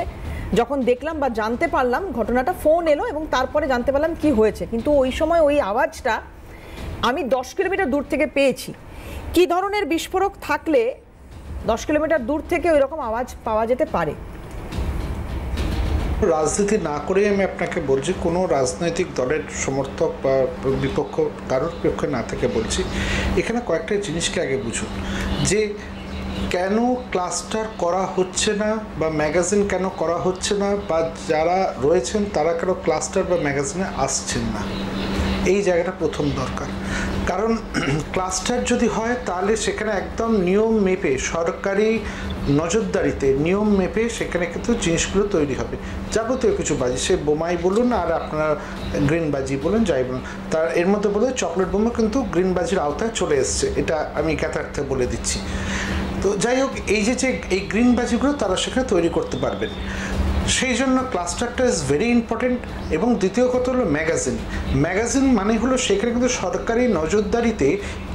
যখন দেখলাম বা জানতে পারলাম ঘটনাটা, ফোন এলো এবং তারপরে জানতে পারলাম কি হয়েছে, কিন্তু ওই সময় ওই আওয়াজটা আমি 10 কিলোমিটার দূর থেকে পেয়েছি। কি ধরনের বিস্ফোরক থাকলে 10 কিলোমিটার দূর থেকে ওই রকম আওয়াজ পাওয়া যেতে পারে? রাজনীতি না করে আমি আপনাকে বলছি, কোনো রাজনৈতিক দলের সমর্থক বা বিপক্ষ কারোর পক্ষে না থেকে বলছি, এখানে কয়েকটা জিনিসকে আগে বুঝুন যে কেন ক্লাস্টার করা হচ্ছে না বা ম্যাগাজিন কেন করা হচ্ছে না, বা যারা রয়েছেন তারা কেন ক্লাস্টার বা ম্যাগাজিনে আসছেন না, এই জায়গাটা প্রথম দরকার। কারণ ক্লাস্টার যদি হয় তাহলে সেখানে একদম নিয়ম মেপে, সরকারি নজরদারিতে নিয়ম মেপে সেখানে কিন্তু জিনিসগুলো তৈরি হবে। যাবতীয় কিছু বাজি, সে বোমাই বলুন আর আপনার গ্রিন বাজি বলুন, যাই বলুন, তার এর মধ্যে বলে চকলেট বোমা কিন্তু গ্রিন বাজির আওতায় চলে এসছে, এটা আমি ক্যাথার্থে বলে দিচ্ছি। তো যাই হোক, এই যে এই গ্রিন বাজিগুলো তারা সেখানে তৈরি করতে পারবেন, সেই জন্য ক্লাস্টারটা ইজ ভেরি ইম্পর্টেন্ট। এবং দ্বিতীয় কথা হলো ম্যাগাজিন মানে হলো সেখানে কিন্তু সরকারি নজরদারিতে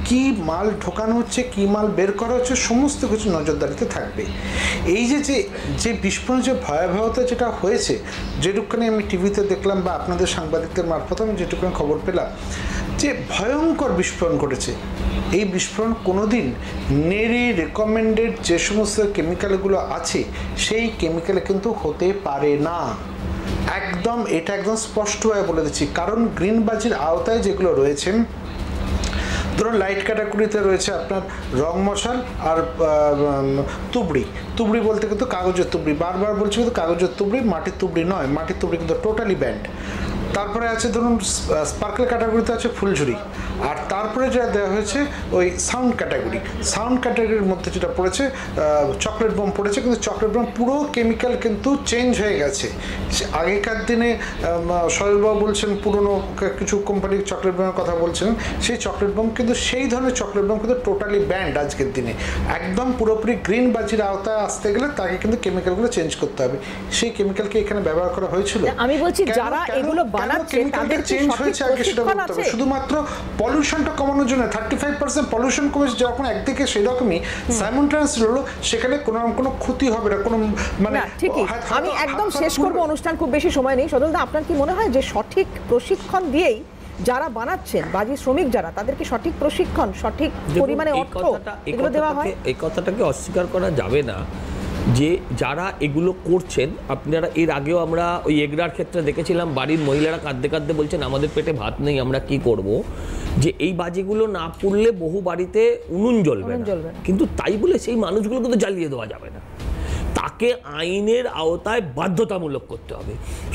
কি মাল ঢোকানো হচ্ছে, কি মাল বের করা হচ্ছে, সমস্ত কিছু নজরদারিতে থাকবে। এই যে বিস্ফোরণ, যে ভয়াবহতা যেটা হয়েছে, যেটুকুখানি আমি টিভিতে দেখলাম বা আপনাদের সাংবাদিকদের মারফত আমি যেটুকুখানি খবর পেলাম, যে ভয়ঙ্কর বিস্ফোরণ ঘটেছে, এই বিস্ফোরণ কোনোদিন নেড়ে রেকমেন্ডেড যে সমস্ত কেমিক্যালগুলো আছে সেই কেমিক্যালে কিন্তু হতে পারে না। এটা একদম স্পষ্টভাবে বলে দিচ্ছি। কারণ গ্রিন বাজির আওতায় যেগুলো রয়েছেন, ধরুন লাইট ক্যাটাগরিতে রয়েছে আপনার রং মশাল আর তুবড়ি বলতে কিন্তু কাগজের তুবড়ি, বারবার বলছি কিন্তু কাগজের তুবড়ি, মাটির তুবড়ি নয়, মাটির তুবড়ি কিন্তু টোটালি ব্যান্ড। তারপরে আছে ধরুন স্পার্কেল ক্যাটাগরিতে আছে ফুলঝুরি, আর তারপরে যেটা দেওয়া হয়েছে ওই সাউন্ড ক্যাটাগরির মধ্যে যেটা পড়েছে চকলেট বোম পড়েছে, কিন্তু চকলেট বোম পুরো কেমিক্যাল কিন্তু চেঞ্জ হয়ে গেছে। আগেকার দিনে সরলবাবু বলছেন পুরনো কিছু কোম্পানির চকলেট বোমের কথা বলছেন, সেই চকলেট বোম কিন্তু সেই ধরনের চকলেট বোম কিন্তু টোটালি ব্যান্ড আজকের দিনে। একদম পুরোপুরি গ্রিন বাজির আওতায় আসতে গেলে তাকে কিন্তু কেমিক্যালগুলো চেঞ্জ করতে হবে। সেই কেমিক্যালকে এখানে ব্যবহার করা হয়েছিল। আমি বলছি যারা এগুলো বানাচ্ছে তাদের চেঞ্জ হয়েছে আগে সেটা বলতে হবে। শুধুমাত্র পলিউশনটা কমানোর জন্য 35% পলিউশন কমেছে যখন একদিকে সেরকমই সাইমultaneously হলো, সেখানে কোনো ক্ষতি হবে না, কোনো মানে ঠিকই। আমি একদম শেষ করব, অনুষ্ঠান খুব বেশি সময় নেই। সজলদা, আপনার কি মনে হয় যে সঠিক প্রশিক্ষণ দিয়েই যারা বানাচ্ছেন, বাজি শ্রমিক যারা, তাদেরকে সঠিক প্রশিক্ষণ, সঠিক পরিমাণে অর্থ এগুলো দেওয়া হয়? এই কথাটাকে অস্বীকার করা যাবে না যে যারা এগুলো করছেন, আপনারা এর আগেও আমরা ওই এগরার ক্ষেত্রে দেখেছিলাম, বাড়ির মহিলারা কাঁদতে কাঁদতে বলছেন আমাদের পেটে ভাত নেই, আমরা কি করব, যে এই বাজিগুলো না পুড়লে বহু বাড়িতে উনুন জ্বলবে না। কিন্তু তাই বলে সেই মানুষগুলোকে তো জ্বালিয়ে দেওয়া যাবে না, তাকে আইনের আওতায় বাধ্যতামূলক করতে হবে,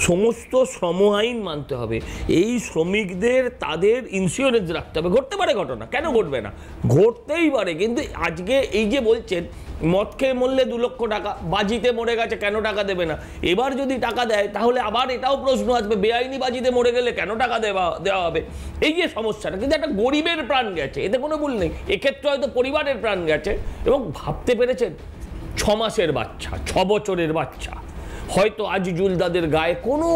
সমস্ত শ্রম আইন মানতে হবে, এই শ্রমিকদের তাদের ইন্স্যুরেন্স রাখতে হবে। ঘটতে পারে ঘটনা, কেন ঘটবে না, ঘটতেই পারে। কিন্তু আজকে এই যে বলছেন মদ খেয়ে মরলে 2 লক্ষ টাকা, বাজিতে মরে গেছে কেন টাকা দেবে না, এবার যদি টাকা দেয় তাহলে আবার এটাও প্রশ্ন আসবে বেআইনি বাজিতে মরে গেলে কেন টাকা দেওয়া হবে। এই যে সমস্যাটা, কিন্তু একটা গরিবের প্রাণ গেছে, এতে কোনো ভুল নেই, এক্ষেত্রে হয়তো পরিবারের প্রাণ গেছে। এবং ভাবতে পেরেছেন 6 মাসের বাচ্চা, 6 বছরের বাচ্চা হয়তো আজিজুল দাদের গায়ে কোনো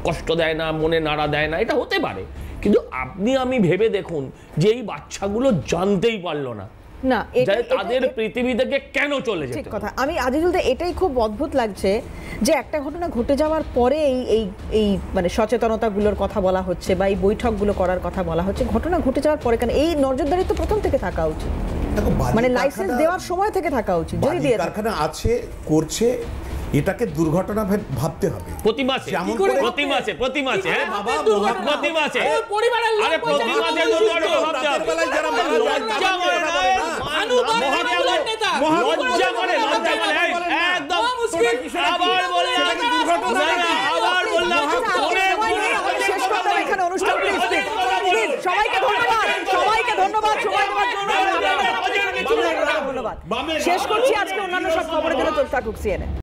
কষ্ট দেয় না, মনে নাড়া দেয় না, এটা হতে পারে। কিন্তু আপনি আমি ভেবে দেখুন যে এই বাচ্চাগুলো জানতেই পারলো না না তাদের পৃথিবী থেকে কেন চলে যেতে। ঠিক কথা। আমি আজিজুলদা এটাই খুব অদ্ভুত লাগছে যে একটা ঘটনা ঘটে যাওয়ার পরে এই মানে সচেতনতাগুলোর কথা বলা হচ্ছে বা এই বৈঠকগুলো করার কথা বলা হচ্ছে, ঘটনা ঘটে যাওয়ার পরে কেন? এই নজরদারি তো প্রথম থেকে থাকা উচিত, মানে লাইসেন্স দেওয়ার সময় থেকে থাকা উচিত। যদি দিয়ে কারখানা আছে, করছে, এটাকে দুর্ঘটনা ভাবতে হবে। প্রতি মাসে হ্যাঁ বাবা, প্রতি মাসে পরিবারের আরে প্রতি মাসে দুর্ঘটনা ভাবতে হবে। যারা লজ্জা করে লজ্জা করে একদম আবার বলে আবার বললাম এখানে অনুষ্ঠান সবাইকে ধন্যবাদ, সবাইকে ধন্যবাদ, ধন্যবাদ। শেষ করছি আজকে, অন্যান্য সব খবরের জন্য চলতে থাকুক CNN।